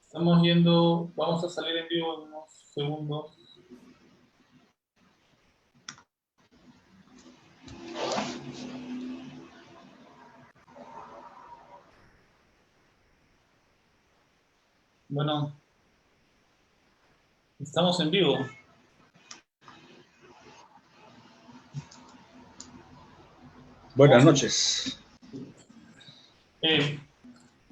Estamos yendo, vamos a salir en vivo en unos segundos. Bueno, estamos en vivo. Buenas noches.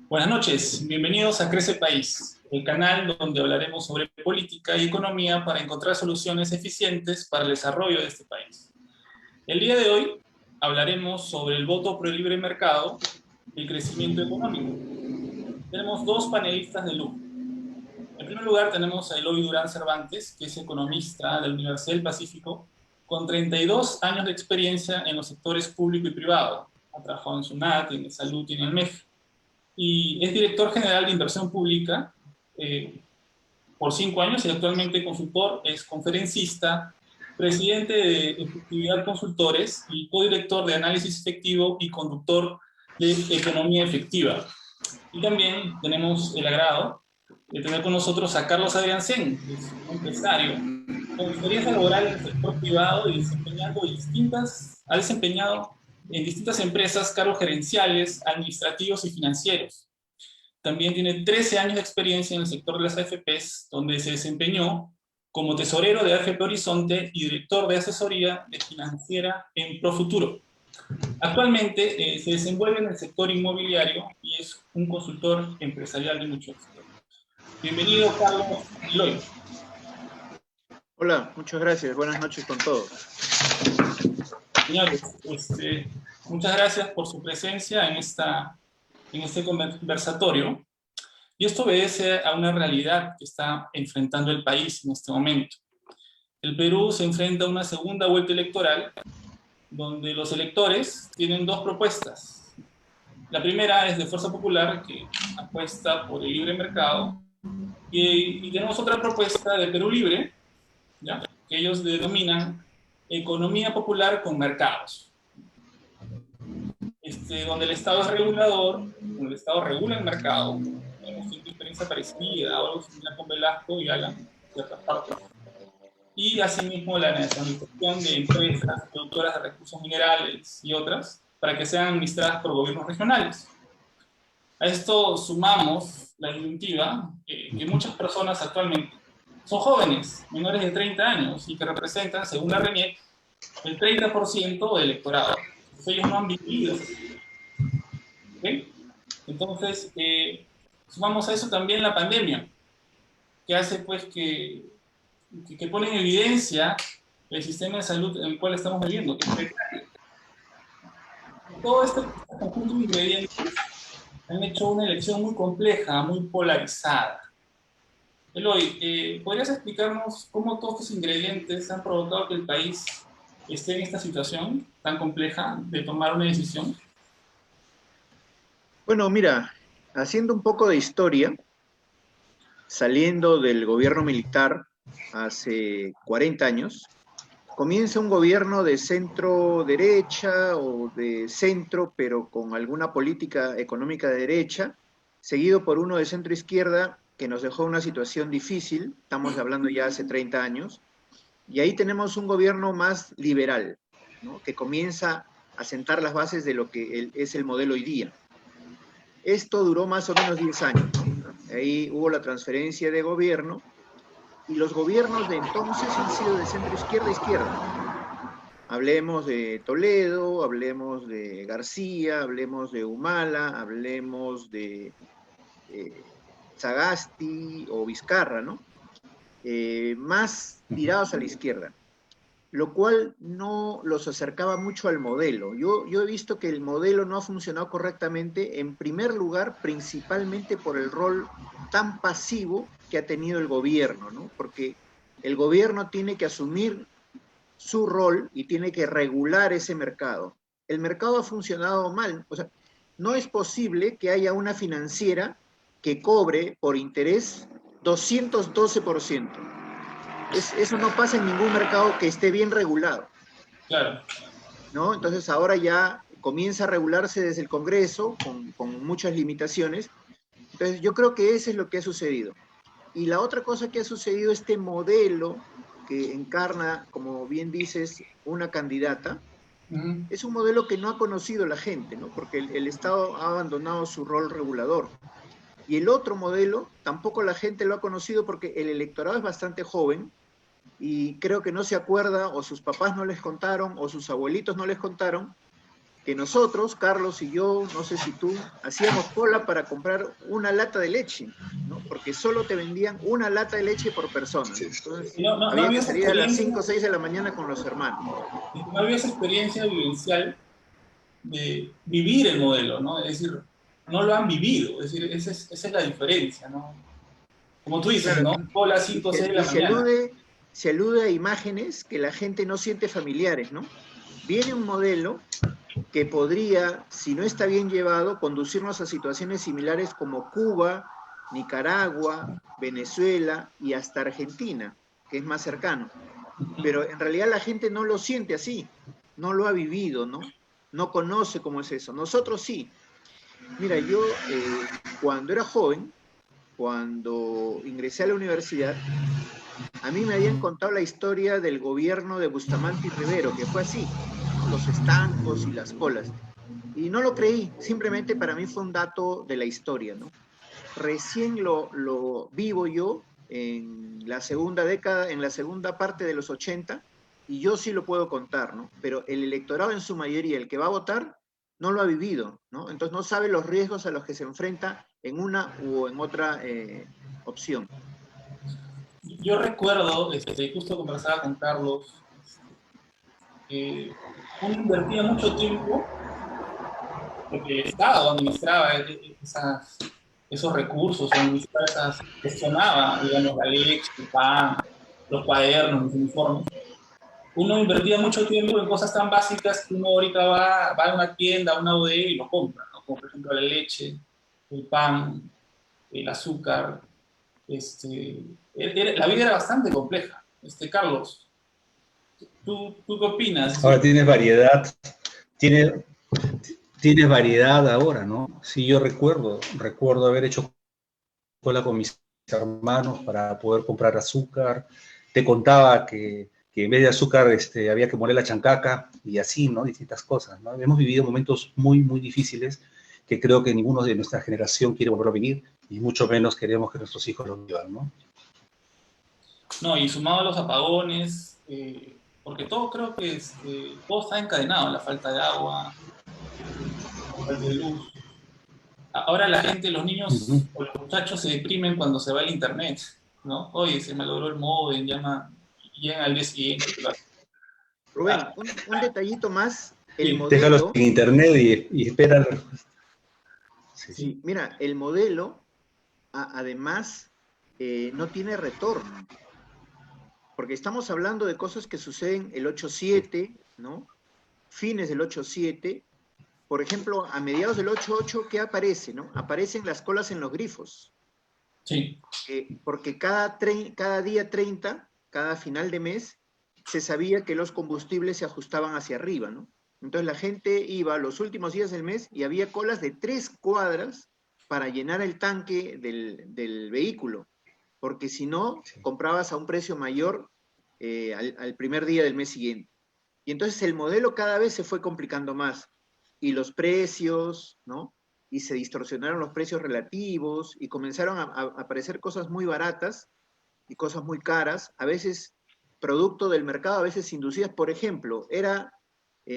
Buenas noches, bienvenidos a Crece País, el canal donde hablaremos sobre política y economía para encontrar soluciones eficientes para el desarrollo de este país. El día de hoy hablaremos sobre el voto por el libre mercado y el crecimiento económico. Tenemos dos panelistas de lujo. En primer lugar tenemos a Eloy Durán Cervantes, que es economista de la Universidad del Pacífico, con 32 años de experiencia en los sectores público y privado. Ha trabajado en SUNAT, en Salud y en el MEF. Y es director general de inversión pública por 5 años y actualmente consultor, es conferencista, presidente de Efectividad Consultores y codirector de análisis efectivo y conductor de economía efectiva. Y también tenemos el agrado de tener con nosotros a Carlos Adriancén, que es un empresario con experiencia laboral en el sector privado y ha desempeñado en distintas empresas cargos gerenciales, administrativos y financieros. También tiene 13 años de experiencia en el sector de las AFPs, donde se desempeñó como tesorero de AFP Horizonte y director de asesoría de financiera en Profuturo. Actualmente se desenvuelve en el sector inmobiliario y es un consultor empresarial de mucho éxito. Bienvenido, Carlos Eloy. Hola, muchas gracias. Buenas noches con todos. Señores, muchas gracias por su presencia en este conversatorio. Y esto obedece a una realidad que está enfrentando el país en este momento. El Perú se enfrenta a una segunda vuelta electoral donde los electores tienen dos propuestas. La primera es de Fuerza Popular, que apuesta por el libre mercado, y tenemos otra propuesta de Perú Libre, ¿ya?, que ellos denominan economía popular con mercados. Donde el Estado es regulador, donde el Estado regula el mercado. Tenemos una experiencia parecida o algo similar con Velasco y Alan, en ciertas partes. Y asimismo la nacionalización de empresas productoras de recursos minerales y otras, para que sean administradas por gobiernos regionales. A esto sumamos la disyuntiva que muchas personas actualmente son jóvenes, menores de 30 años, y que representan, según la RENIEC, el 30% del electorado. Entonces, ellos no han vivido. ¿Okay? Entonces, sumamos a eso también la pandemia, que hace pues que pone en evidencia el sistema de salud en el cual estamos viviendo, que es precario. Todo este conjunto de ingredientes han hecho una elección muy compleja, muy polarizada. Eloy, ¿podrías explicarnos cómo todos estos ingredientes han provocado que el país esté en esta situación tan compleja de tomar una decisión? Bueno, mira, haciendo un poco de historia, saliendo del gobierno militar hace 40 años, comienza un gobierno de centro-derecha o de centro, pero con alguna política económica de derecha, seguido por uno de centro-izquierda que nos dejó una situación difícil, estamos hablando ya hace 30 años, y ahí tenemos un gobierno más liberal, ¿no?, que comienza a sentar las bases de lo que es el modelo hoy día. Esto duró más o menos 10 años. Ahí hubo la transferencia de gobierno, y los gobiernos de entonces han sido de centro-izquierda a izquierda. Hablemos de Toledo, hablemos de García, hablemos de Humala, hablemos de Sagasti o Vizcarra, ¿no? Más tirados a la izquierda, lo cual no los acercaba mucho al modelo. Yo he visto que el modelo no ha funcionado correctamente, en primer lugar, principalmente por el rol tan pasivo que ha tenido el gobierno, ¿no? Porque el gobierno tiene que asumir su rol y tiene que regular ese mercado. El mercado ha funcionado mal. O sea, no es posible que haya una financiera que cobre por interés 212%. Eso no pasa en ningún mercado que esté bien regulado. Claro. ¿No? Entonces ahora ya comienza a regularse desde el Congreso, con muchas limitaciones. Entonces, yo creo que eso es lo que ha sucedido. Y la otra cosa que ha sucedido, este modelo que encarna, como bien dices, una candidata, es un modelo que no ha conocido la gente, ¿no? Porque el Estado ha abandonado su rol regulador. Y el otro modelo, tampoco la gente lo ha conocido porque el electorado es bastante joven y creo que no se acuerda, o sus papás no les contaron, o sus abuelitos no les contaron, que nosotros, Carlos y yo, no sé si tú, hacíamos cola para comprar una lata de leche, ¿no? Porque solo te vendían una lata de leche por persona. Entonces, había que salir a las 5 o 6 de la mañana con los hermanos. No había esa experiencia vivencial de vivir el modelo, ¿no? Es decir, no lo han vivido, es decir, esa es la diferencia, ¿no? Como tú dices, Claro, ¿no? Cola 5 o 6 de la mañana. Se alude a imágenes que la gente no siente familiares, ¿no? Viene un modelo que podría, si no está bien llevado, conducirnos a situaciones similares como Cuba, Nicaragua, Venezuela y hasta Argentina, que es más cercano. Pero en realidad la gente no lo siente así, no lo ha vivido, ¿no? No conoce cómo es eso. Nosotros sí. Mira, yo cuando era joven, cuando ingresé a la universidad, a mí me habían contado la historia del gobierno de Bustamante y Rivero, que fue así, ¿no? Los estancos y las colas. Y no lo creí, simplemente para mí fue un dato de la historia, ¿no? Recién lo vivo yo en la segunda década, en la segunda parte de los 80, y yo sí lo puedo contar, ¿no? Pero el electorado en su mayoría, el que va a votar, no lo ha vivido, ¿no? Entonces no sabe los riesgos a los que se enfrenta en una u en otra opción. Yo recuerdo, justo conversaba con Carlos, uno invertía mucho tiempo porque el Estado administraba esos recursos, gestionaba, digamos, la leche, el pan, los cuadernos, los uniformes. Uno invertía mucho tiempo en cosas tan básicas que uno ahorita va a una tienda, a una bodega y lo compra, ¿no? Como por ejemplo la leche, el pan, el azúcar. La vida era bastante compleja. Carlos, ¿tú qué opinas? Ahora tienes variedad, tienes, tienes variedad ahora, ¿no? Sí, yo recuerdo haber hecho cola con mis hermanos para poder comprar azúcar. Te contaba que en vez de azúcar había que moler la chancaca y así, ¿no? Distintas cosas, ¿no? Hemos vivido momentos muy, muy difíciles que creo que ninguno de nuestra generación quiere volver a vivir y mucho menos queremos que nuestros hijos lo vivan, ¿no? No, y sumado a los apagones, porque todo creo que todo está encadenado, la falta de agua, la falta de luz. Ahora la gente, los niños o los muchachos se deprimen cuando se va el internet, ¿no? Oye, se me logró el módem, llegan al día siguiente. Rubén, un detallito más, el Sí, déjalos modelo, en internet y espera la respuesta. Sí. sí, mira, el modelo además no tiene retorno, porque estamos hablando de cosas que suceden el 8-7, ¿no? Fines del 8-7, por ejemplo, a mediados del 8-8, ¿qué aparece, no? Aparecen las colas en los grifos. Sí. Porque cada día 30, cada final de mes, se sabía que los combustibles se ajustaban hacia arriba, ¿no? Entonces la gente iba los últimos días del mes y había colas de 3 cuadras para llenar el tanque del vehículo, porque si no, comprabas a un precio mayor al primer día del mes siguiente. Y entonces el modelo cada vez se fue complicando más. Y los precios, ¿no? Y se distorsionaron los precios relativos y comenzaron a aparecer cosas muy baratas y cosas muy caras, a veces producto del mercado, a veces inducidas. Por ejemplo, era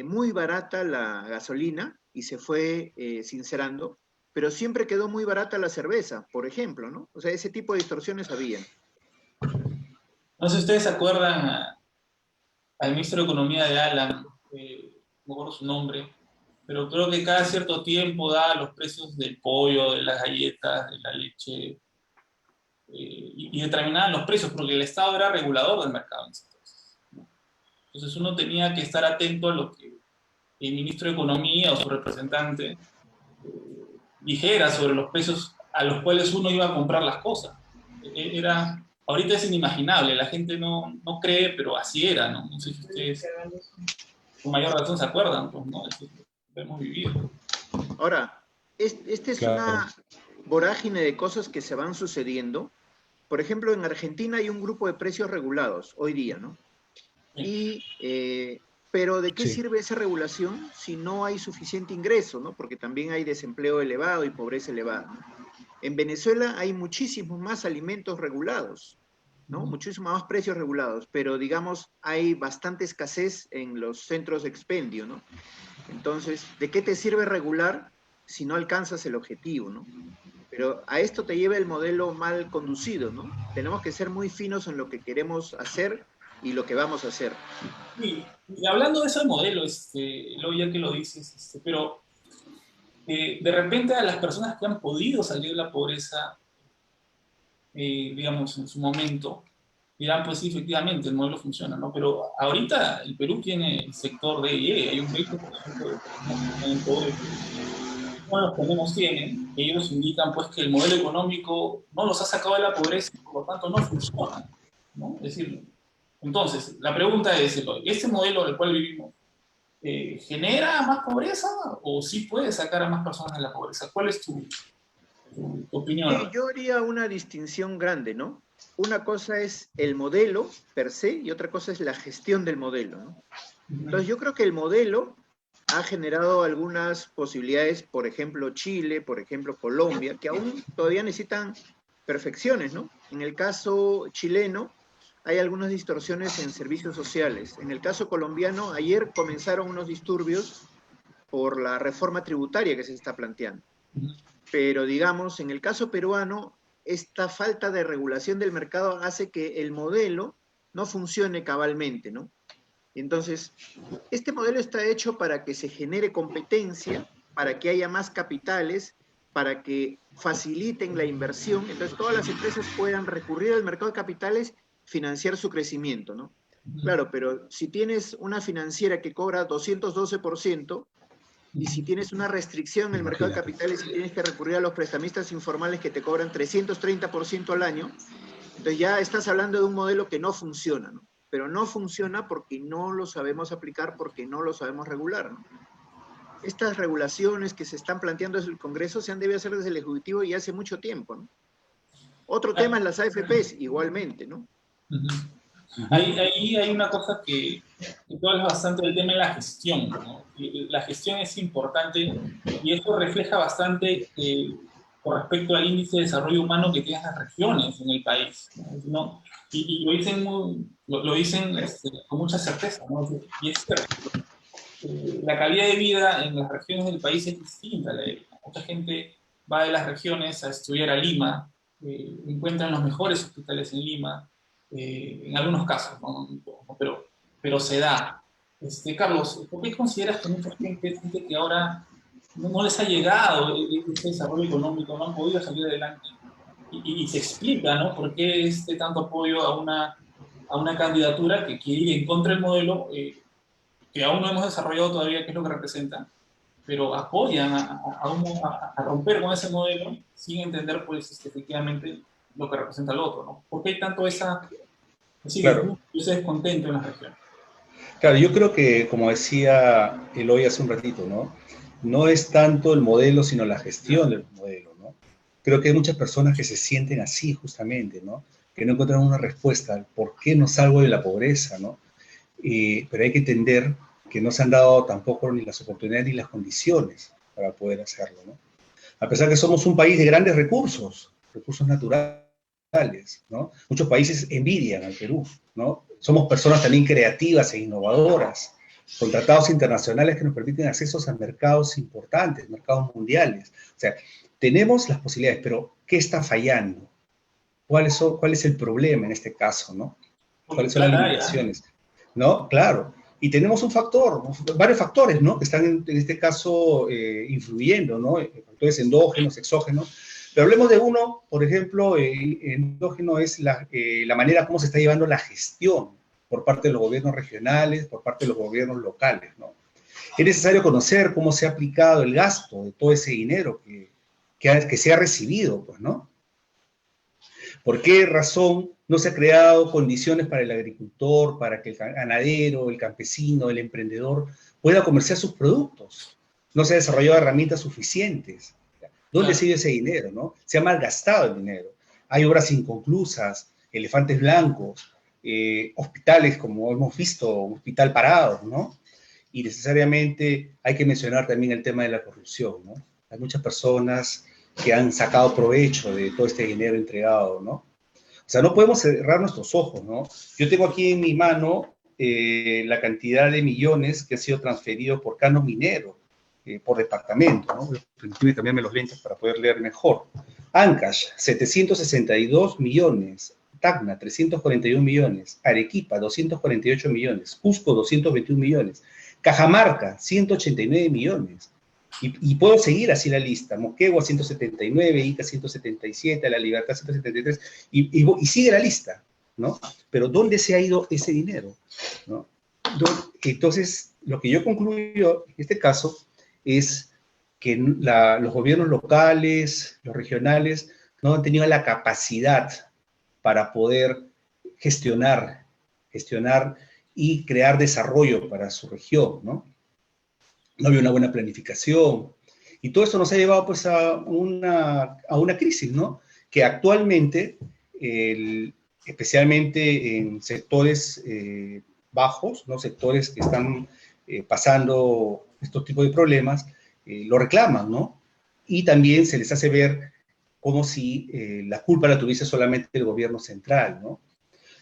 muy barata la gasolina y se fue sincerando, pero siempre quedó muy barata la cerveza, por ejemplo, ¿no? O sea, ese tipo de distorsiones había. No sé si ustedes se acuerdan al ministro de Economía de Alan, no me acuerdo su nombre, pero creo que cada cierto tiempo da los precios del pollo, de las galletas, de la leche, y determinaban los precios, porque el Estado era regulador del mercado. Entonces uno tenía que estar atento a lo que el ministro de Economía o su representante dijera sobre los precios a los cuales uno iba a comprar las cosas. Ahorita es inimaginable, la gente no cree, pero así era, ¿no? No sé si ustedes con mayor razón se acuerdan, pues, ¿no? hemos vivido. Ahora, esta es Claro. una vorágine de cosas que se van sucediendo. Por ejemplo, en Argentina hay un grupo de precios regulados hoy día, ¿no? Pero ¿de qué Sí. sirve esa regulación si no hay suficiente ingreso, ¿no? Porque también hay desempleo elevado y pobreza elevada, ¿no? En Venezuela hay muchísimos más alimentos regulados, ¿no? Muchísimos más precios regulados, pero digamos hay bastante escasez en los centros de expendio, ¿no? Entonces, ¿de qué te sirve regular si no alcanzas el objetivo, ¿no? Pero a esto te lleva el modelo mal conducido, ¿no? Tenemos que ser muy finos en lo que queremos hacer y lo que vamos a hacer. Y hablando de ese modelo, luego ya que lo dices, pero de repente a las personas que han podido salir de la pobreza, digamos, en su momento, dirán, pues sí, efectivamente, el modelo funciona, ¿no? Pero ahorita el Perú tiene el sector de IE, hay un 20% de personas que están en pobreza. Bueno, los que menos tienen, ellos indican pues que el modelo económico no los ha sacado de la pobreza y por lo tanto no funciona, ¿no? Es decir, entonces, la pregunta es, ¿este modelo del cual vivimos genera más pobreza o sí puede sacar a más personas de la pobreza? ¿Cuál es tu opinión? Yo haría una distinción grande, ¿no? Una cosa es el modelo per se y otra cosa es la gestión del modelo, ¿no? Entonces yo creo que el modelo ha generado algunas posibilidades, por ejemplo Chile, por ejemplo Colombia, que aún todavía necesitan perfecciones, ¿no? En el caso chileno hay algunas distorsiones en servicios sociales. En el caso colombiano, ayer comenzaron unos disturbios por la reforma tributaria que se está planteando. Pero digamos, en el caso peruano, esta falta de regulación del mercado hace que el modelo no funcione cabalmente, ¿no? Entonces, este modelo está hecho para que se genere competencia, para que haya más capitales, para que faciliten la inversión, entonces todas las empresas puedan recurrir al mercado de capitales, financiar su crecimiento, ¿no? Claro, pero si tienes una financiera que cobra 212%, y si tienes una restricción en el mercado de capitales y tienes que recurrir a los prestamistas informales que te cobran 330% al año, entonces ya estás hablando de un modelo que no funciona, ¿no? Pero no funciona porque no lo sabemos aplicar, porque no lo sabemos regular, ¿no? Estas regulaciones que se están planteando desde el Congreso se han debido hacer desde el Ejecutivo y hace mucho tiempo, ¿no? Otro tema es las AFPs, igualmente, ¿no? Ahí hay una cosa que tú hablas bastante del tema de la gestión, ¿no? La gestión es importante y eso refleja bastante con respecto al índice de desarrollo humano que tienen las regiones en el país, ¿no? Y lo dicen, lo dicen con mucha certeza, ¿no? Y es cierto, la calidad de vida en las regiones del país es distinta a la de Lima. Mucha gente va de las regiones a estudiar a Lima, encuentran los mejores hospitales en Lima, en algunos casos, ¿no? Pero se da. Carlos, ¿por qué consideras que mucha gente siente que ahora no les ha llegado ese desarrollo económico, no han podido salir adelante? Y se explica, ¿no? ¿Por qué tanto apoyo a una candidatura que quiere ir en contra del modelo que aún no hemos desarrollado todavía qué es lo que representa, pero apoyan a romper con ese modelo sin entender, pues, efectivamente lo que representa el otro, ¿no? ¿Por qué hay tanto ese Claro. descontento en las regiones? Claro, yo creo que, como decía Eloy hace un ratito, ¿no? No es tanto el modelo, sino la gestión del modelo, ¿no? Creo que hay muchas personas que se sienten así, justamente, ¿no? Que no encuentran una respuesta al por qué no salgo de la pobreza, ¿no? Pero hay que entender que no se han dado tampoco ni las oportunidades ni las condiciones para poder hacerlo, ¿no? A pesar que somos un país de grandes recursos, recursos naturales, ¿no? Muchos países envidian al Perú, ¿no? Somos personas también creativas e innovadoras, con tratados internacionales que nos permiten accesos a mercados importantes, mercados mundiales. O sea, tenemos las posibilidades, pero ¿qué está fallando? ¿Cuál es el problema en este caso, no? Porque ¿Cuáles son las plata hay, limitaciones? ¿No? Claro. Y tenemos un factor, varios factores, ¿no? Que están en este caso influyendo, ¿no? Factores endógenos, exógenos. Pero hablemos de uno, por ejemplo, endógeno es la manera como se está llevando la gestión por parte de los gobiernos regionales, por parte de los gobiernos locales, ¿no? Es necesario conocer cómo se ha aplicado el gasto de todo ese dinero que se ha recibido, pues, ¿no? ¿Por qué razón no se han creado condiciones para el agricultor, para que el ganadero, el campesino, el emprendedor pueda comerciar sus productos? no se han desarrollado herramientas suficientes. ¿Dónde Claro. se ha ido ese dinero, no? Se ha malgastado el dinero. Hay obras inconclusas, elefantes blancos, hospitales, como hemos visto, un hospital parado, ¿no? Y necesariamente hay que mencionar también el tema de la corrupción, ¿no? Hay muchas personas que han sacado provecho de todo este dinero entregado, ¿no? O sea, no podemos cerrar nuestros ojos, ¿no? Yo tengo aquí en mi mano la cantidad de millones que ha sido transferido por canon minero, por departamento, ¿no? Permítame cambiarme los lentes para poder leer mejor. Ancash, 762 millones. Tacna, 341 millones. Arequipa, 248 millones. Cusco, 221 millones. Cajamarca, 189 millones. Y puedo seguir así la lista. Moquegua, 179, Ica, 177, La Libertad, 173, y sigue la lista, ¿no? Pero ¿dónde se ha ido ese dinero? ¿No? Entonces, lo que yo concluyo en este caso es que los gobiernos locales, los regionales, no han tenido la capacidad para poder gestionar y crear desarrollo para su región, ¿no? No había una buena planificación. Y todo esto nos ha llevado pues a una crisis, ¿no? Que actualmente, especialmente en sectores bajos, ¿no? Sectores que están pasando estos tipos de problemas, lo reclaman, ¿no? Y también se les hace ver como si la culpa la tuviese solamente el gobierno central, ¿no?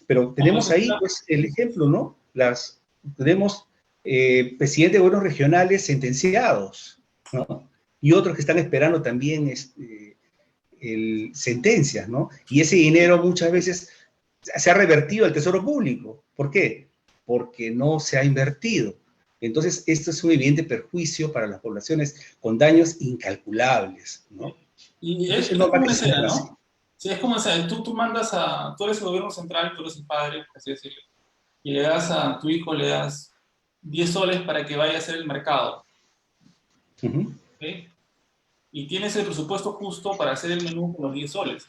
Pero tenemos ahí pues el ejemplo, ¿no? Tenemos presidentes de gobiernos regionales sentenciados, ¿no? Y otros que están esperando también sentencias, ¿no? Y ese dinero muchas veces se ha revertido al tesoro público. ¿Por qué? Porque no se ha invertido. Entonces, esto es un evidente perjuicio para las poblaciones con daños incalculables, ¿no? Y Entonces, es no va como a decía, ser así. ¿no? Sí, es como decía, tú mandas tú eres el gobierno central, tú eres el padre, por así decirlo, y le das a tu hijo, le das 10 soles para que vaya a hacer el mercado, ¿ok? Y tienes el presupuesto justo para hacer el menú con los 10 soles.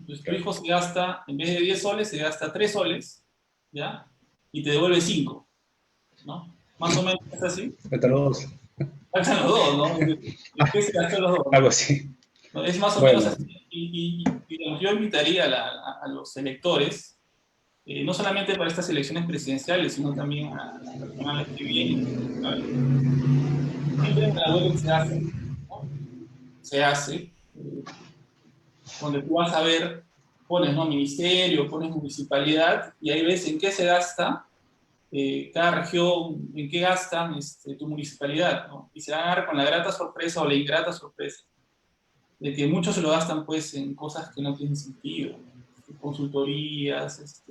Entonces tu hijo se gasta, en vez de 10 soles, se gasta 3 soles, ¿ya? Y te devuelve 5, ¿no? Más o menos es así. Faltan los dos. Faltan los dos, ¿no? ¿En qué se gastan los dos, Algo no? así. ¿No? Es más o menos Bueno, así. Digamos, yo invitaría a los electores, no solamente para estas elecciones presidenciales, sino también a las regionales que vienen. Siempre en la web se hace, ¿no? Se hace, donde tú vas a ver, pones, ¿no? Ministerio, pones municipalidad, y ahí ves en qué se gasta cada región, en qué gastan tu municipalidad, ¿no? Y se van a dar con la grata sorpresa o la ingrata sorpresa de que muchos se lo gastan pues en cosas que no tienen sentido, consultorías,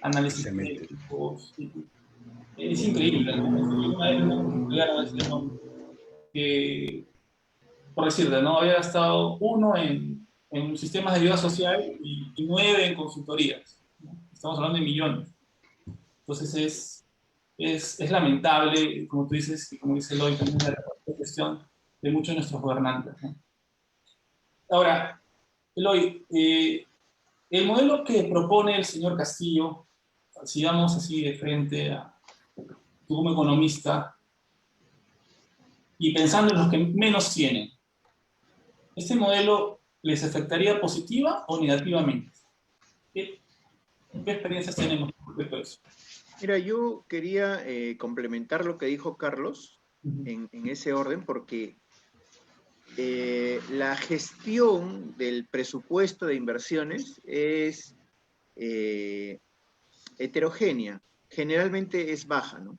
análisis técnicos. Es increíble, ¿no? Una vez una colombiana decía, ¿no? Que, por decirte, ¿no? Había gastado uno en sistemas de ayuda social y 9 en consultorías, ¿no? Estamos hablando de millones. Entonces es lamentable, como tú dices, y como dice Eloy, también la cuestión de muchos de nuestros gobernantes, ¿no? Ahora, Eloy, el modelo que propone el señor Castillo, si vamos así de frente a tú como economista, y pensando en los que menos tienen, ¿este modelo les afectaría positiva o negativamente? ¿Qué, qué experiencias tenemos respecto a eso? Mira, yo quería complementar lo que dijo Carlos en ese orden, porque la gestión del presupuesto de inversiones es heterogénea, generalmente es baja, ¿no?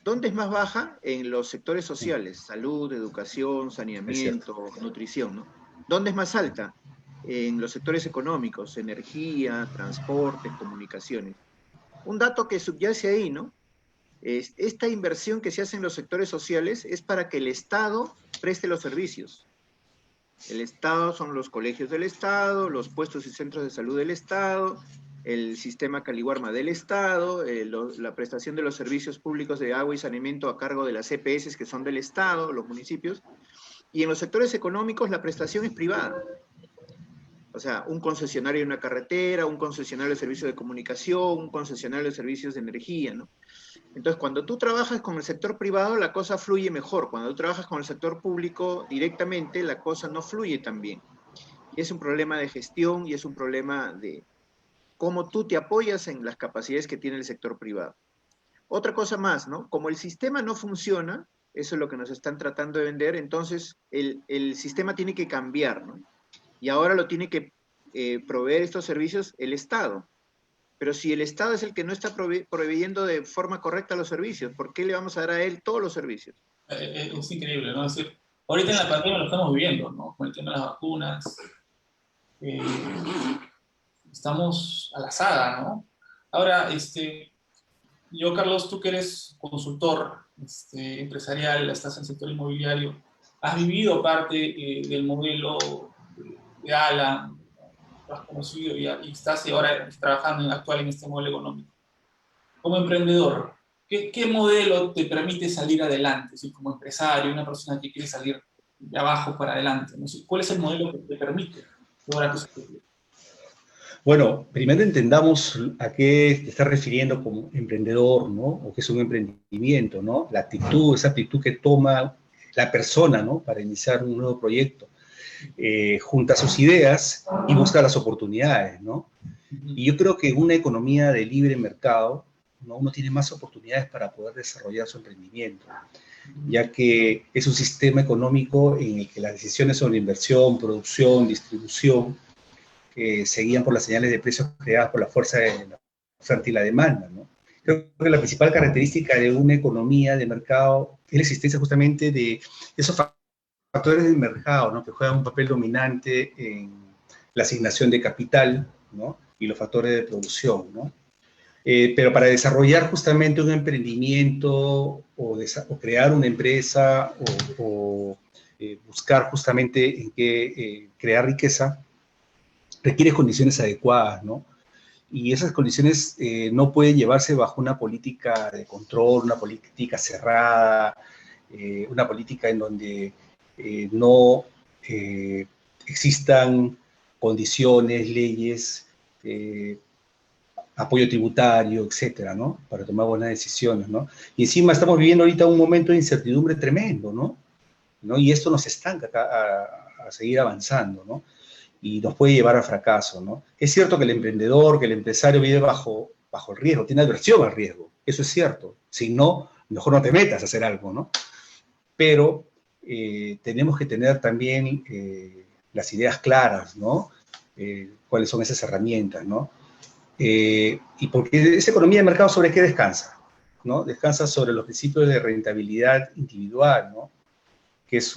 ¿Dónde es más baja? En los sectores sociales, salud, educación, saneamiento, nutrición, ¿no? ¿Dónde es más alta? En los sectores económicos, energía, transportes, comunicaciones. Un dato que subyace ahí, ¿no? Esta inversión que se hace en los sectores sociales es para que el Estado preste los servicios. El Estado son los colegios del Estado, los puestos y centros de salud del Estado, el sistema Caliwarma del Estado, la prestación de los servicios públicos de agua y saneamiento a cargo de las EPS que son del Estado, los municipios, y en los sectores económicos la prestación es privada. O sea, un concesionario de una carretera, un concesionario de servicios de comunicación, un concesionario de servicios de energía, ¿no? Entonces, cuando tú trabajas con el sector privado, la cosa fluye mejor. Cuando tú trabajas con el sector público directamente, la cosa no fluye tan bien. Y es un problema de gestión y es un problema de cómo tú te apoyas en las capacidades que tiene el sector privado. Otra cosa más, ¿no? Como el sistema no funciona, eso es lo que nos están tratando de vender, entonces el sistema tiene que cambiar, ¿no? Y ahora lo tiene que proveer estos servicios el Estado. Pero si el Estado es el que no está proveyendo de forma correcta los servicios, ¿por qué le vamos a dar a él todos los servicios? Es increíble, ¿no? Es decir, ahorita en la pandemia lo estamos viviendo, ¿no? Con el tema de las vacunas. Eh, Estamos a la saga, ¿no? Ahora, yo, Carlos, tú que eres consultor empresarial, estás en el sector inmobiliario, has vivido parte del modelo de Alan, lo has conocido y estás ahora trabajando actual en este modelo económico. Como emprendedor, ¿qué modelo te permite salir adelante? ¿Sí? Como empresario, una persona que quiere salir de abajo para adelante, ¿no? ¿Cuál es el modelo que te permite lograr tus objetivos? Bueno, primero entendamos a qué te estás refiriendo como emprendedor, ¿no? O qué es un emprendimiento, ¿no? La actitud, esa actitud que toma la persona, ¿no? Para iniciar un nuevo proyecto. Junta sus ideas y busca las oportunidades, ¿no? Y yo creo que en una economía de libre mercado, ¿no? Uno tiene más oportunidades para poder desarrollar su emprendimiento, ya que es un sistema económico en el que las decisiones sobre inversión, producción, distribución, se guían por las señales de precios creadas por la fuerza de la oferta y la demanda, ¿no? Creo que la principal característica de una economía de mercado es la existencia justamente de esos factores del mercado, ¿no? Que juegan un papel dominante en la asignación de capital, ¿no? Y los factores de producción, ¿no? Pero para desarrollar justamente un emprendimiento o crear una empresa o buscar justamente en qué crear riqueza, requiere condiciones adecuadas, ¿no? Y esas condiciones no pueden llevarse bajo una política de control, una política cerrada, una política en donde no existan condiciones, leyes, apoyo tributario, etcétera, ¿no? Para tomar buenas decisiones, ¿no? Y encima estamos viviendo ahorita un momento de incertidumbre tremendo, ¿no? Y esto nos estanca a seguir avanzando, ¿no? Y nos puede llevar al fracaso, ¿no? Es cierto que el emprendedor, que el empresario vive bajo el riesgo, tiene aversión al riesgo, eso es cierto. Si no, mejor no te metas a hacer algo, ¿no? Pero tenemos que tener también las ideas claras, ¿no? Cuáles son esas herramientas, ¿no? Y porque esa economía de mercado, ¿sobre qué descansa? ¿No? Descansa sobre los principios de rentabilidad individual, ¿no? Que es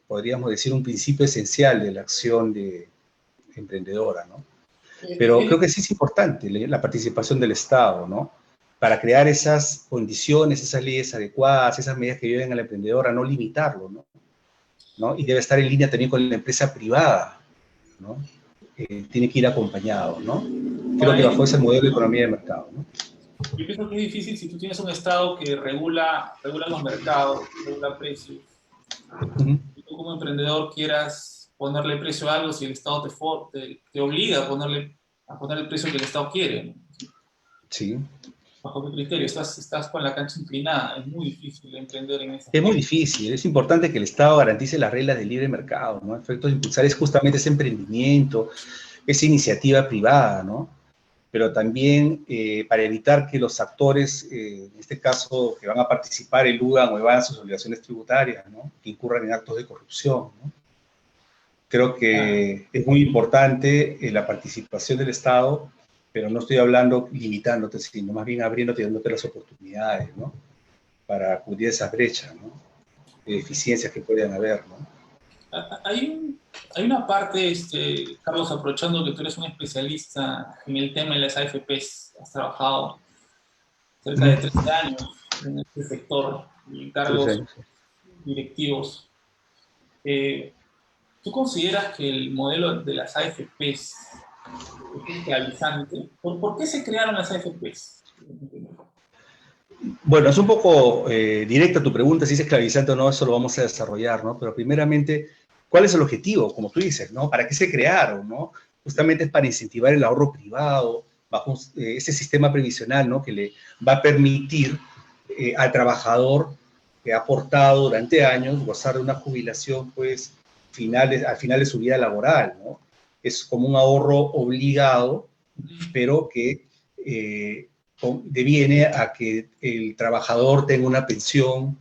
podríamos decir, un principio esencial de la acción emprendedora, ¿no? Pero creo que sí es importante la participación del Estado, ¿no? Para crear esas condiciones, esas leyes adecuadas, esas medidas que ayuden al emprendedor a no limitarlo, ¿no? Y debe estar en línea también con la empresa privada, ¿no? Tiene que ir acompañado, ¿no? Creo que bajo ese modelo de economía de mercado, ¿no? Yo pienso que es difícil si tú tienes un Estado que regula los mercados, regula precios. Y tú como emprendedor quieras ponerle precio a algo si el Estado te obliga a poner el precio que el Estado quiere, ¿no? Sí. ¿Bajo qué criterio? Estás con la cancha inclinada, es muy difícil emprender en esa. Es muy difícil, es importante que el Estado garantice las reglas del libre mercado, ¿no? Efectos de impulsar es justamente ese emprendimiento, esa iniciativa privada, ¿no? Pero también para evitar que los actores, en este caso, que van a participar, eludan o evadan sus obligaciones tributarias, ¿no? Que incurran en actos de corrupción, ¿no? Creo que es muy importante la participación del Estado, pero no estoy hablando limitándote, sino más bien abriéndote y dándote las oportunidades, ¿no? Para cubrir esas brechas, ¿no? De deficiencias que puedan haber, ¿no? Hay una parte, Carlos, aprovechando que tú eres un especialista en el tema de las AFPs, has trabajado cerca de 13 años en este sector y en cargos directivos. ¿Tú consideras que el modelo de las AFPs es esclavizante? ¿Por qué se crearon las AFPs? Bueno, es un poco directa tu pregunta, si es esclavizante o no, eso lo vamos a desarrollar, ¿no? Pero primeramente, ¿cuál es el objetivo? Como tú dices, ¿no? ¿Para qué se crearon, no? Justamente es para incentivar el ahorro privado bajo ese sistema previsional, ¿no? Que le va a permitir al trabajador que ha aportado durante años gozar de una jubilación, pues, al final de su vida laboral, ¿no? Es como un ahorro obligado, pero que deviene a que el trabajador tenga una pensión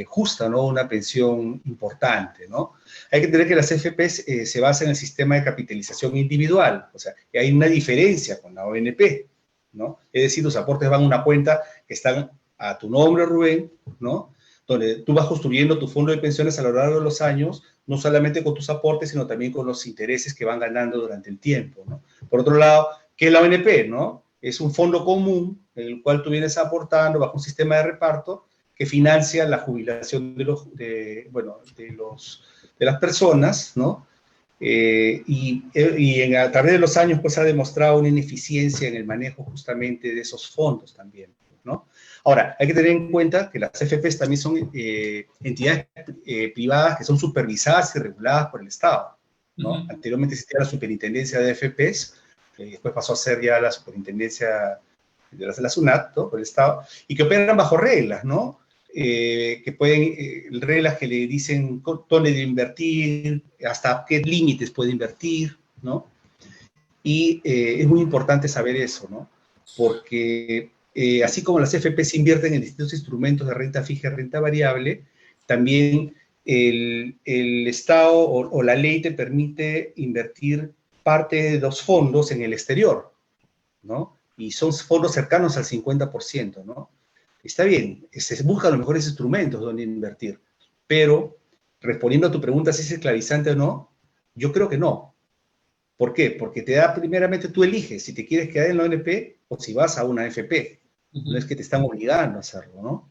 justa, ¿no? Una pensión importante, ¿no? Hay que entender que las AFPs se basan en el sistema de capitalización individual, o sea, que hay una diferencia con la ONP, ¿no? Es decir, los aportes van a una cuenta que están a tu nombre, Rubén, ¿no? Donde tú vas construyendo tu fondo de pensiones a lo largo de los años, no solamente con tus aportes, sino también con los intereses que van ganando durante el tiempo, ¿no? Por otro lado, ¿qué es la ONP, no? Es un fondo común en el cual tú vienes aportando bajo un sistema de reparto que financia la jubilación de las personas, ¿no? A través de los años, pues ha demostrado una ineficiencia en el manejo justamente de esos fondos también, ¿no? Ahora, hay que tener en cuenta que las AFPs también son entidades privadas que son supervisadas y reguladas por el Estado, ¿no? Anteriormente existía la superintendencia de AFPs, después pasó a ser ya la superintendencia de la SUNAT, ¿no? Por el Estado, y que operan bajo reglas, ¿no? Que pueden, reglas que le dicen dónde debe invertir, hasta qué límites puede invertir, ¿no? Y es muy importante saber eso, ¿no? Porque así como las FPs invierten en distintos instrumentos de renta fija y renta variable, también el Estado o la ley te permite invertir parte de los fondos en el exterior, ¿no? Y son fondos cercanos al 50%, ¿no? Está bien, se buscan los mejores instrumentos donde invertir, pero respondiendo a tu pregunta si es esclavizante o no, yo creo que no. ¿Por qué? Porque te da, primeramente, tú eliges si te quieres quedar en la ONP o si vas a una AFP. No es que te están obligando a hacerlo, ¿no?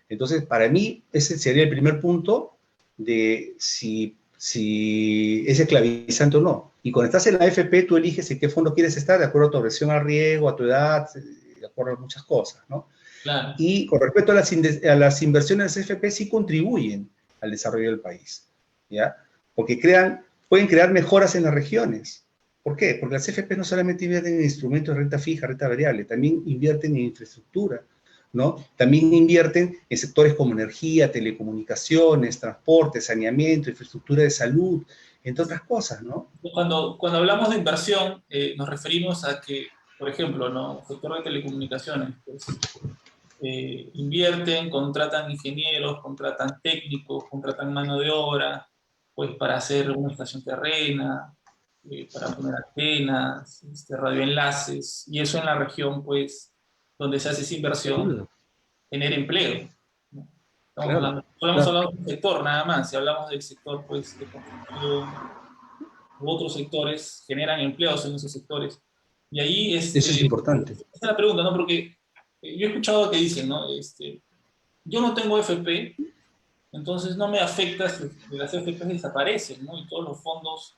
Entonces, para mí, ese sería el primer punto de si es esclavizante o no. Y cuando estás en la AFP, tú eliges en qué fondo quieres estar, de acuerdo a tu aversión al riesgo, a tu edad, de acuerdo a muchas cosas, ¿no? Claro. Y con respecto a las inversiones de CFP, sí contribuyen al desarrollo del país, ¿ya? Porque pueden crear mejoras en las regiones. ¿Por qué? Porque las CFP no solamente invierten en instrumentos de renta fija, renta variable, también invierten en infraestructura, ¿no? También invierten en sectores como energía, telecomunicaciones, transporte, saneamiento, infraestructura de salud, entre otras cosas, ¿no? Cuando hablamos de inversión, nos referimos a que, por ejemplo, ¿no? El sector de telecomunicaciones, pues, invierten, contratan ingenieros, contratan técnicos, contratan mano de obra, pues para hacer una estación terrena, para poner antenas, radioenlaces, y eso en la región, pues, donde se hace esa inversión, genera empleo, ¿no? Estamos hablando de un sector nada más, si hablamos del sector, pues, de construcción, u otros sectores generan empleos en esos sectores. Y ahí, Eso es importante. esa es la pregunta, ¿no? Porque yo he escuchado que dicen, ¿no? Yo no tengo FP, entonces no me afecta si las FP desaparecen, ¿no? Y todos los fondos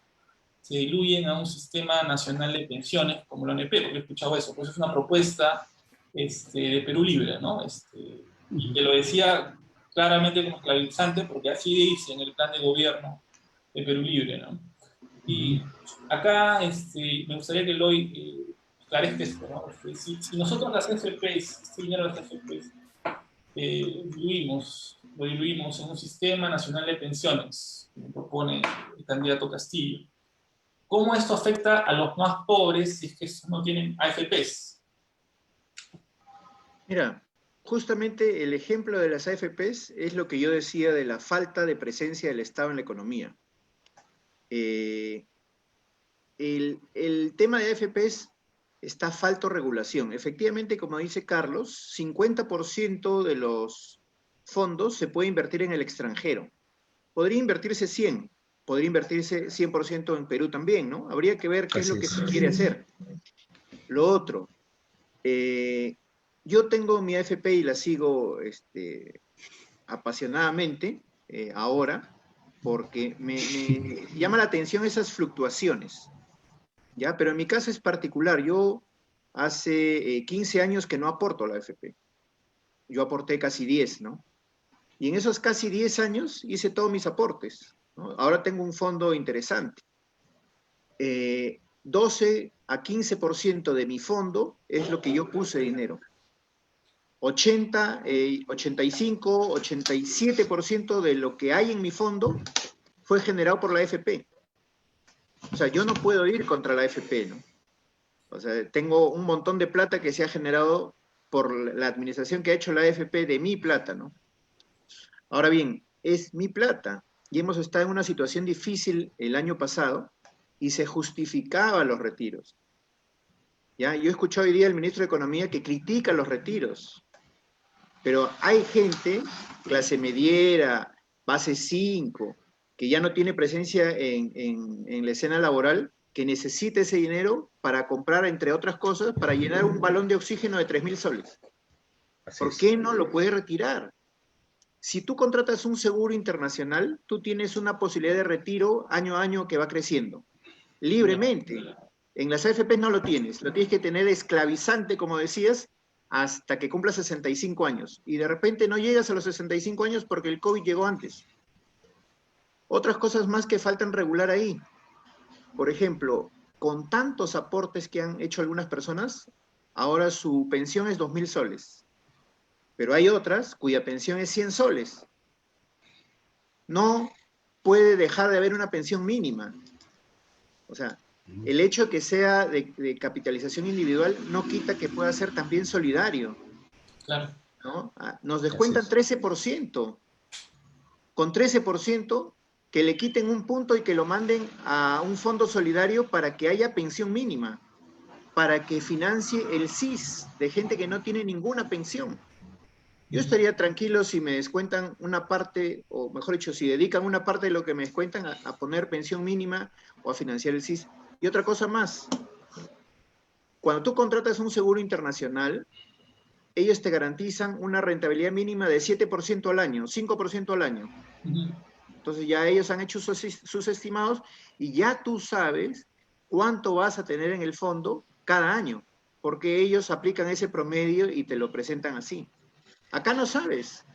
se diluyen a un sistema nacional de pensiones como la ONP, porque he escuchado eso. Pues es una propuesta de Perú Libre, ¿no? Y que lo decía claramente como esclavizante, porque así dice en el plan de gobierno de Perú Libre, ¿no? Y acá me gustaría que Eloy esclarezca esto, ¿no? Si nosotros las FPs, este dinero de las FPs, lo diluimos en un sistema nacional de pensiones, como propone el candidato Castillo, ¿cómo esto afecta a los más pobres si es que no tienen AFPs? Mira, justamente el ejemplo de las AFPs es lo que yo decía de la falta de presencia del Estado en la economía. El tema de AFPs está falto de regulación. Efectivamente, como dice Carlos, 50% de los fondos se puede invertir en el extranjero. Podría invertirse 100, podría invertirse 100% en Perú también, ¿no? Habría que ver qué es lo que se quiere hacer. Lo otro, yo tengo mi AFP y la sigo apasionadamente ahora, porque me llama la atención esas fluctuaciones, ¿ya? Pero en mi caso es particular. Yo hace 15 años que no aporto a la AFP. Yo aporté casi 10, ¿no? Y en esos casi 10 años hice todos mis aportes, ¿no? Ahora tengo un fondo interesante. 12 a 15% de mi fondo es lo que yo puse dinero. 85, 87% de lo que hay en mi fondo fue generado por la AFP. O sea, yo no puedo ir contra la AFP, ¿no? O sea, tengo un montón de plata que se ha generado por la administración que ha hecho la AFP de mi plata, ¿no? Ahora bien, es mi plata y hemos estado en una situación difícil el año pasado y se justificaba los retiros. ¿Ya? Yo he escuchado hoy día al ministro de Economía que critica los retiros, pero hay gente, clase mediera, base 5, que ya no tiene presencia en la escena laboral, que necesita ese dinero para comprar, entre otras cosas, para llenar un balón de oxígeno de 3.000 soles. ¿Por qué no lo puede retirar? Si tú contratas un seguro internacional, tú tienes una posibilidad de retiro año a año que va creciendo, libremente. En las AFP no lo tienes que tener esclavizante, como decías, hasta que cumpla 65 años. Y de repente no llegas a los 65 años porque el COVID llegó antes. Otras cosas más que faltan regular ahí. Por ejemplo, con tantos aportes que han hecho algunas personas, ahora su pensión es 2.000 soles. Pero hay otras cuya pensión es 100 soles. No puede dejar de haber una pensión mínima. O sea, el hecho de que sea de capitalización individual no quita que pueda ser también solidario. Claro. ¿No? Nos descuentan 13%. Con 13%, que le quiten un punto y que lo manden a un fondo solidario para que haya pensión mínima, para que financie el SIS de gente que no tiene ninguna pensión. Yo estaría tranquilo si me descuentan una parte, o mejor dicho, si dedican una parte de lo que me descuentan a poner pensión mínima o a financiar el SIS. Y otra cosa más, cuando tú contratas un seguro internacional, ellos te garantizan una rentabilidad mínima de 7% al año, 5% al año. Entonces ya ellos han hecho sus estimados y ya tú sabes cuánto vas a tener en el fondo cada año, porque ellos aplican ese promedio y te lo presentan así. Acá no sabes.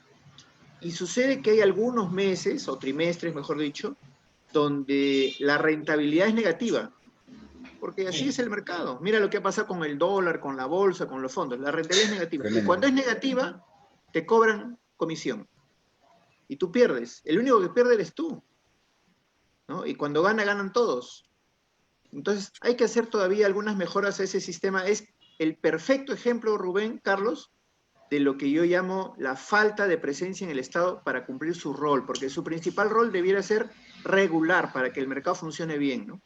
Y sucede que hay algunos meses, o trimestres, mejor dicho, donde la rentabilidad es negativa. Porque así es el mercado. Mira lo que ha pasado con el dólar, con la bolsa, con los fondos. La rentabilidad es negativa. Y cuando es negativa, te cobran comisión. Y tú pierdes. El único que pierde eres tú, ¿no? Y cuando gana, ganan todos. Entonces, hay que hacer todavía algunas mejoras a ese sistema. Es el perfecto ejemplo, Rubén, Carlos, de lo que yo llamo la falta de presencia en el Estado para cumplir su rol, porque su principal rol debiera ser regular para que el mercado funcione bien, ¿no?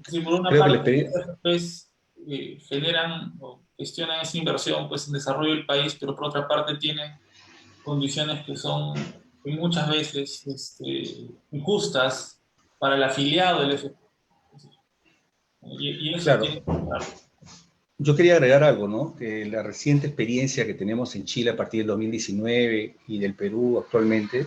Sí, por una parte, pues, generan o gestionan esa inversión pues, en desarrollo del país, pero por otra parte tienen condiciones que son muchas veces injustas para el afiliado del FP. Y eso claro. tiene que mejorar. Yo quería agregar algo, ¿no? Que la reciente experiencia que tenemos en Chile a partir del 2019 y del Perú actualmente,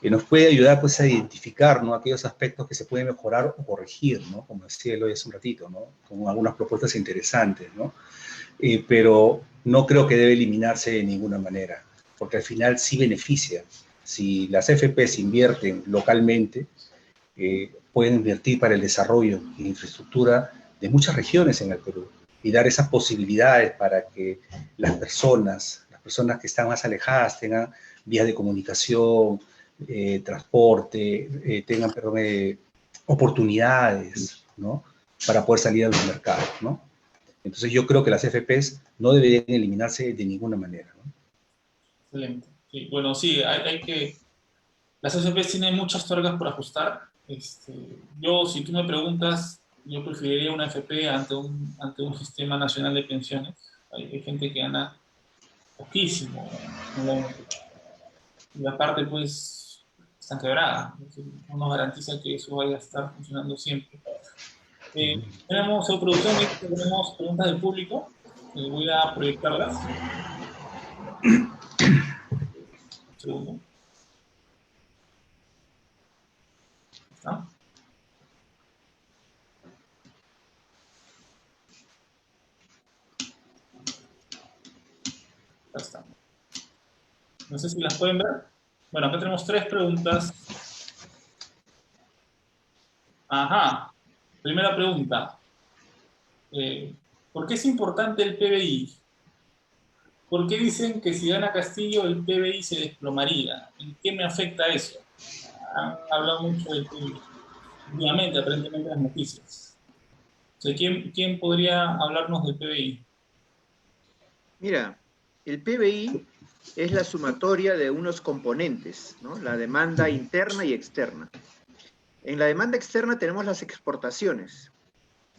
nos puede ayudar pues, a identificar, ¿no?, aquellos aspectos que se pueden mejorar o corregir, ¿no? Como decía Eloy hace un ratito, ¿no? Con algunas propuestas interesantes, ¿no? Pero no creo que debe eliminarse de ninguna manera, porque al final sí beneficia. Si las FPs invierten localmente, pueden invertir para el desarrollo de infraestructura de muchas regiones en el Perú y dar esas posibilidades para que las personas que están más alejadas tengan vías de comunicación, transporte, tengan oportunidades, ¿no?, para poder salir a los mercados, ¿no? Entonces yo creo que las FPs no deberían eliminarse de ninguna manera, ¿no? Excelente. Sí, bueno, sí, hay que... Las FPs tienen muchas tuercas por ajustar. Yo, si tú me preguntas, yo preferiría una FP ante un sistema nacional de pensiones. Hay gente que gana poquísimo, ¿no? Y aparte, pues, están quebradas. No nos garantiza que eso vaya a estar funcionando siempre. Tenemos producción, tenemos preguntas del público. Voy a proyectarlas. Un segundo. ¿Está? Ya está. No sé si las pueden ver. Bueno, acá tenemos 3 preguntas. Ajá. Primera pregunta. ¿Por qué es importante el PBI? ¿Por qué dicen que si gana Castillo el PBI se desplomaría? ¿En qué me afecta eso? Han hablado mucho del PBI. Últimamente, aparentemente, las noticias. O sea, ¿quién podría hablarnos del PBI? Mira, el PBI es la sumatoria de unos componentes, ¿no? La demanda interna y externa. En la demanda externa tenemos las exportaciones.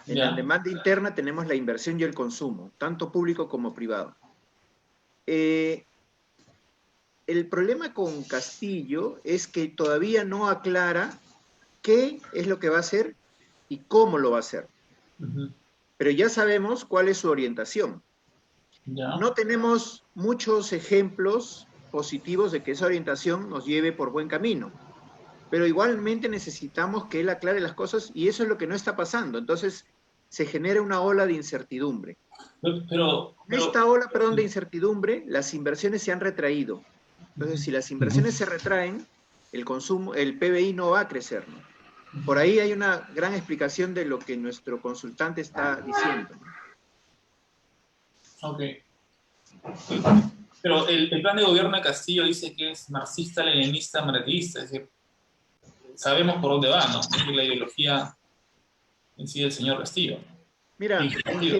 En la ¿Ya? demanda interna tenemos la inversión y el consumo, tanto público como privado. El problema con Castillo es que todavía no aclara qué es lo que va a hacer y cómo lo va a hacer. Ujú. Pero ya sabemos cuál es su orientación. ¿Ya? No tenemos muchos ejemplos positivos de que esa orientación nos lleve por buen camino, pero igualmente necesitamos que él aclare las cosas y eso es lo que no está pasando. Entonces se genera una ola de incertidumbre. En Pero, esta ola, perdón, de incertidumbre, las inversiones se han retraído. Entonces, si las inversiones se retraen, el consumo, el PBI no va a crecer, ¿no? Por ahí hay una gran explicación de lo que nuestro consultante está diciendo. ok. Pero el plan de gobierno de Castillo dice que es marxista, leninista, marxista, es decir, sabemos por dónde va, ¿no? Es decir, la ideología en sí del señor Castillo. ¿En Mira, qué sentido?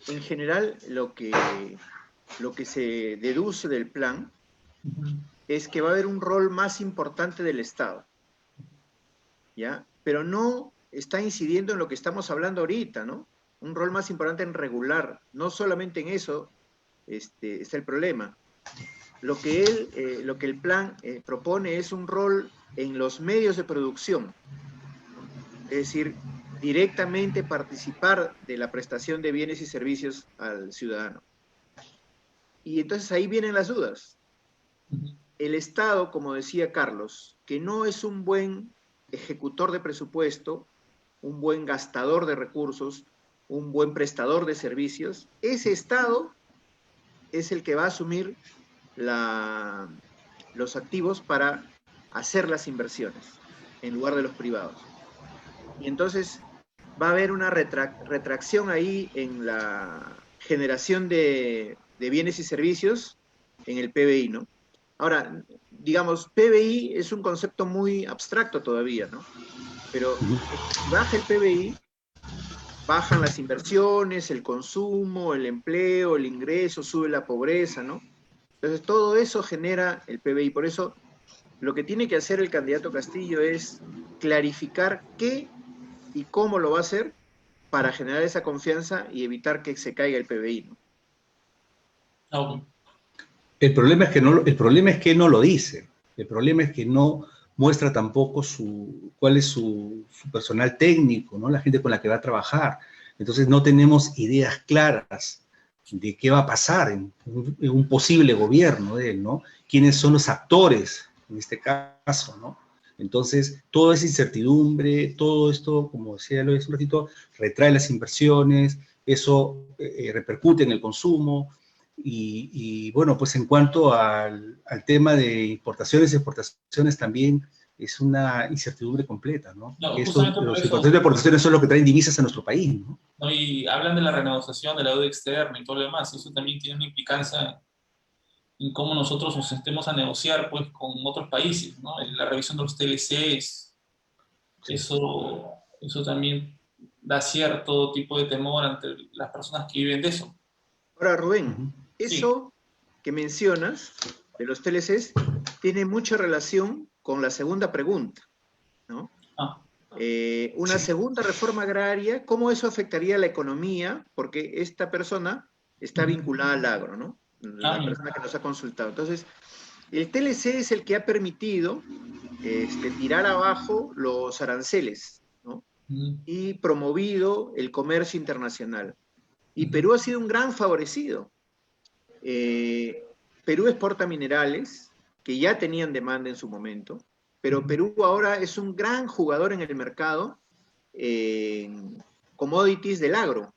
en general lo que se deduce del plan Ujú. es que va a haber un rol más importante del Estado, ¿ya? Pero no está incidiendo en lo que estamos hablando ahorita, ¿no? Un rol más importante en regular, no solamente en eso está el problema. Lo que el plan propone es un rol en los medios de producción, es decir, directamente participar de la prestación de bienes y servicios al ciudadano. Y entonces ahí vienen las dudas. El Estado, como decía Carlos, que no es un buen ejecutor de presupuesto, un buen gastador de recursos, un buen prestador de servicios, ese Estado es el que va a asumir los activos para hacer las inversiones en lugar de los privados. Y entonces va a haber una retracción ahí en la generación de bienes y servicios en el PBI, ¿no? Ahora, digamos, PBI es un concepto muy abstracto todavía, ¿no? Pero si baja el PBI, bajan las inversiones, el consumo, el empleo, el ingreso, sube la pobreza, ¿no? Entonces todo eso genera el PBI. Por eso lo que tiene que hacer el candidato Castillo es clarificar qué y cómo lo va a hacer para generar esa confianza y evitar que se caiga el PBI, ¿no? Ok. El problema es que no lo dice. El problema es que no muestra tampoco cuál es su personal técnico, ¿no? La gente con la que va a trabajar. Entonces no tenemos ideas claras de qué va a pasar en un posible gobierno de él, ¿no? ¿Quiénes son los actores en este caso, ¿no? Entonces, toda esa incertidumbre, todo esto, como decía Luis hace un ratito, retrae las inversiones, eso repercute en el consumo, bueno, pues en cuanto al tema de importaciones y exportaciones también es una incertidumbre completa, ¿no? No, Que justamente por los eso, importaciones y exportaciones son lo que traen divisas a nuestro país, ¿no? ¿no? Y hablan de la renegociación de la deuda externa y todo lo demás. Eso también tiene una implicancia en cómo nosotros nos estemos a negociar pues, con otros países, ¿no? La revisión de los TLCs, Sí. eso también da cierto tipo de temor ante las personas que viven de eso. Ahora, Rubén, Ujú. Sí. eso que mencionas de los TLCs tiene mucha relación con la segunda pregunta, ¿no? Ah, Una Sí. segunda reforma agraria, ¿cómo eso afectaría a la economía? Porque esta persona está ujú. vinculada al agro, ¿no? La Ya. persona que nos ha consultado. Entonces, el TLC es el que ha permitido tirar abajo los aranceles, ¿no? Ujú, Y promovido el comercio internacional. Y ujú, Perú ha sido un gran favorecido. Eh, Perú exporta minerales que ya tenían demanda en su momento, pero ujú, Perú ahora es un gran jugador en el mercado en commodities del agro.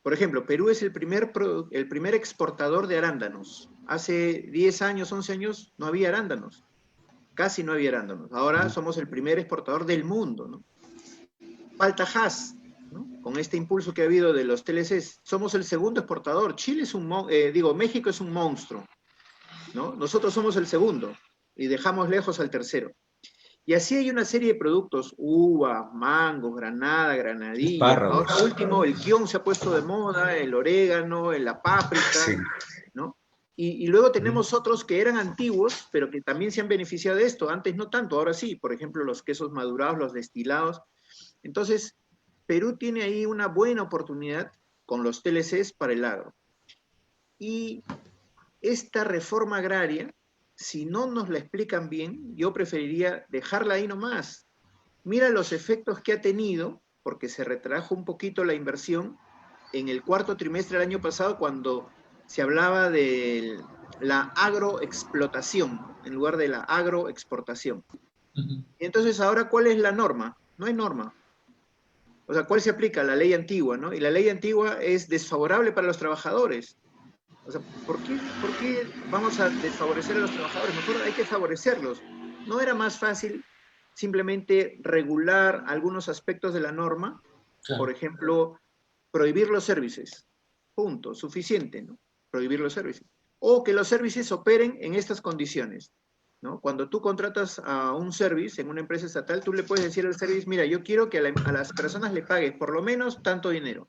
Por ejemplo, Perú es el primer exportador de arándanos. Hace 10 años, 11 años, no había arándanos. Casi no había arándanos. Ahora Ujú. somos el primer exportador del mundo, ¿no? Paltajás. ¿no? Con este impulso que ha habido de los TLCs, somos el segundo exportador. Chile es México es un monstruo, ¿no? Nosotros somos el segundo y dejamos lejos al tercero. Y así hay una serie de productos, uva, mangos, granada, granadilla. Espárragos. Ahora último, el kion se ha puesto de moda, el orégano, la páprica, Sí. ¿no? Y luego tenemos otros que eran antiguos, pero que también se han beneficiado de esto. Antes no tanto, ahora sí. Por ejemplo, los quesos madurados, los destilados. Entonces, Perú tiene ahí una buena oportunidad con los TLCs para el agro. Y esta reforma agraria, si no nos la explican bien, yo preferiría dejarla ahí nomás. Mira los efectos que ha tenido, porque se retrajo un poquito la inversión en el cuarto trimestre del año pasado cuando se hablaba de la agroexplotación en lugar de la agroexportación. Ujú. Y entonces ahora, ¿cuál es la norma? No hay norma. O sea, ¿cuál se aplica? La ley antigua, ¿no? Y la ley antigua es desfavorable para los trabajadores. O sea, por qué vamos a desfavorecer a los trabajadores? Mejor hay que favorecerlos. ¿No era más fácil simplemente regular algunos aspectos de la norma? Por Claro. ejemplo, prohibir los servicios. Punto, suficiente, ¿no? Prohibir los servicios. O que los servicios operen en estas condiciones, ¿no? Cuando tú contratas a un service en una empresa estatal, tú le puedes decir al service, mira, yo quiero que a las personas le pagues por lo menos tanto dinero,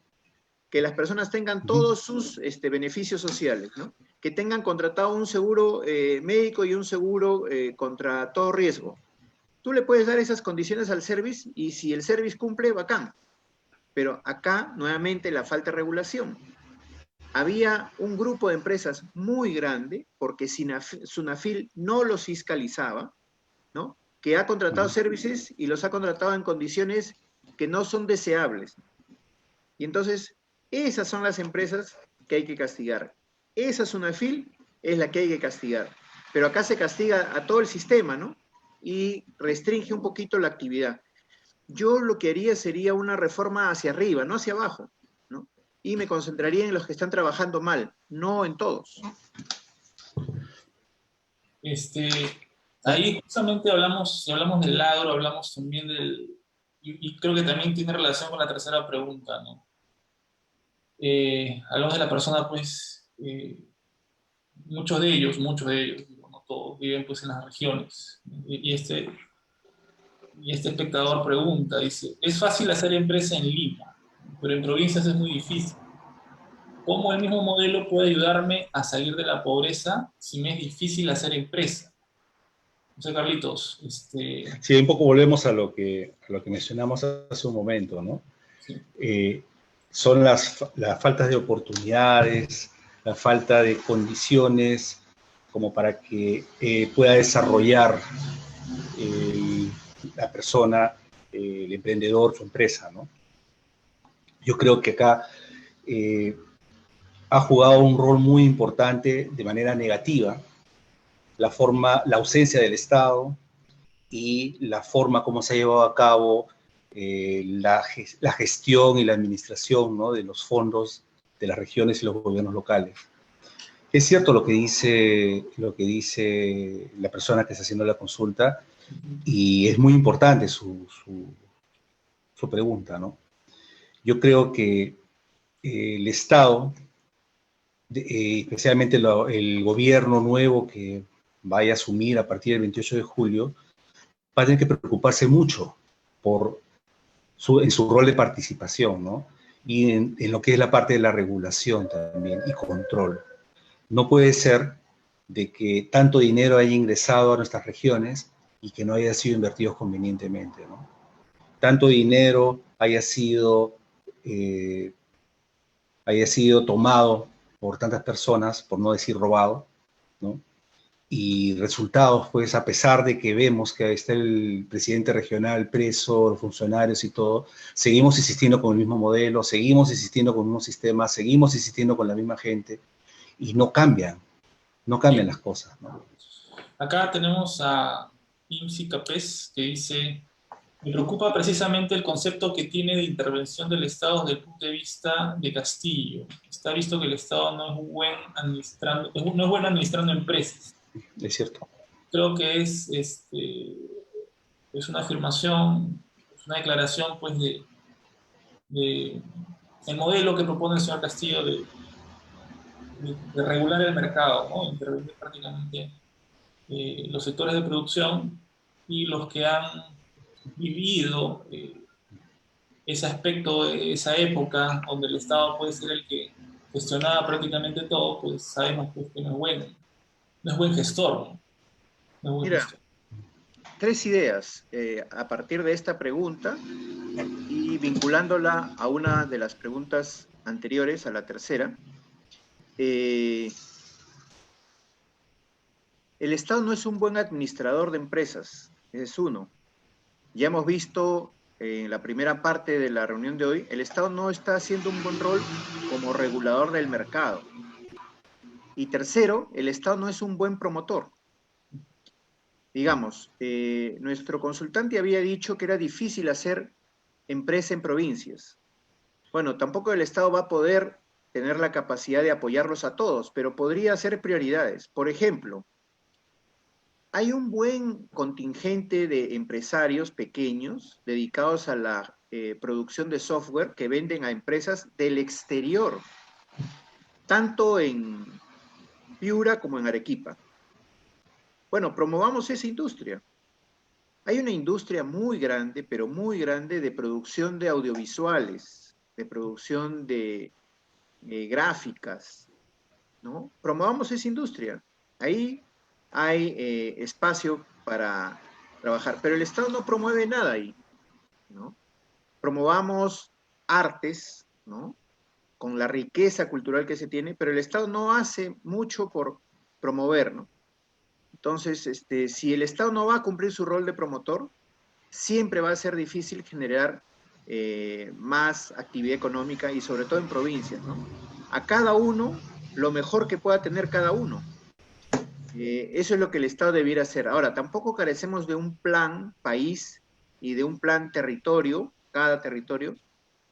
que las personas tengan todos sus beneficios sociales, ¿no? Que tengan contratado un seguro médico y un seguro contra todo riesgo. Tú le puedes dar esas condiciones al service y si el service cumple, bacán. Pero acá, nuevamente, la falta de regulación. Había un grupo de empresas muy grande, porque Sunafil no los fiscalizaba, ¿no? Que ha contratado servicios y los ha contratado en condiciones que no son deseables. Y entonces, esas son las empresas que hay que castigar. Esa Sunafil es la que hay que castigar. Pero acá se castiga a todo el sistema, ¿no? Y restringe un poquito la actividad. Yo lo que haría sería una reforma hacia arriba, no hacia abajo, ¿no? Y me concentraría en los que están trabajando mal, no en todos. Este, ahí justamente hablamos, si hablamos del agro, hablamos también y creo que también tiene relación con la tercera pregunta, ¿no? Hablamos de la persona, pues, muchos de ellos, digo, no todos, viven pues en las regiones. Y este espectador pregunta, dice, es fácil hacer empresa en Lima, pero en provincias es muy difícil. ¿Cómo el mismo modelo puede ayudarme a salir de la pobreza si me es difícil hacer empresa? No sé, Carlitos, Sí, un poco volvemos a lo que mencionamos hace un momento, ¿no? sí. Son las faltas de oportunidades, la falta de condiciones como para que pueda desarrollar la persona, el emprendedor, su empresa, ¿no? Yo creo que acá ha jugado un rol muy importante de manera negativa la ausencia del Estado y la forma como se ha llevado a cabo la gestión y la administración, ¿no?, de los fondos de las regiones y los gobiernos locales. Es cierto lo que dice la persona que está haciendo la consulta y es muy importante su pregunta, ¿no? Yo creo que el Estado, especialmente el gobierno nuevo que vaya a asumir a partir del 28 de julio, va a tener que preocuparse mucho en su rol de participación, ¿no? Y en lo que es la parte de la regulación también y control. No puede ser de que tanto dinero haya ingresado a nuestras regiones y que no haya sido invertido convenientemente, ¿no? Tanto dinero haya sido tomado por tantas personas, por no decir robado, ¿no? Y resultados, pues, a pesar de que vemos que está el presidente regional preso, los funcionarios y todo, seguimos insistiendo con el mismo modelo, seguimos insistiendo con el mismo sistema, seguimos insistiendo con la misma gente y no cambian Bien. las cosas, ¿no? Acá tenemos a Imsi Capés que dice, me preocupa precisamente el concepto que tiene de intervención del Estado desde el punto de vista de Castillo. Está visto que el Estado no es no es bueno administrando empresas. Es cierto. Creo que es una afirmación, es una declaración pues el modelo que propone el señor Castillo de regular el mercado, ¿no? Intervenir prácticamente los sectores de producción y los que han vivido ese aspecto de esa época donde el Estado puede ser el que gestionaba prácticamente todo, pues sabemos pues, que no es buen gestor, ¿no? No es buen Mira, gestor. tres ideas a partir de esta pregunta y vinculándola a una de las preguntas anteriores, a la tercera. El Estado no es un buen administrador de empresas, ese es uno. Ya hemos visto en la primera parte de la reunión de hoy, el Estado no está haciendo un buen rol como regulador del mercado. Y tercero, el Estado no es un buen promotor. Digamos, nuestro consultante había dicho que era difícil hacer empresa en provincias. Bueno, tampoco el Estado va a poder tener la capacidad de apoyarlos a todos, pero podría hacer prioridades. Por ejemplo, hay un buen contingente de empresarios pequeños dedicados a la producción de software que venden a empresas del exterior, tanto en Piura como en Arequipa. Bueno, promovamos esa industria. Hay una industria muy grande, pero muy grande, de producción de audiovisuales, de producción de gráficas, ¿no? Promovamos esa industria. Ahí hay espacio para trabajar, pero el Estado no promueve nada ahí, ¿no? Promovamos artes, ¿no? Con la riqueza cultural que se tiene, pero el Estado no hace mucho por promover, ¿no? Entonces, si el Estado no va a cumplir su rol de promotor, siempre va a ser difícil generar más actividad económica y sobre todo en provincias, ¿no? A cada uno, lo mejor que pueda tener cada uno. Eso es lo que el Estado debiera hacer. Ahora, tampoco carecemos de un plan país y de un plan territorio, cada territorio,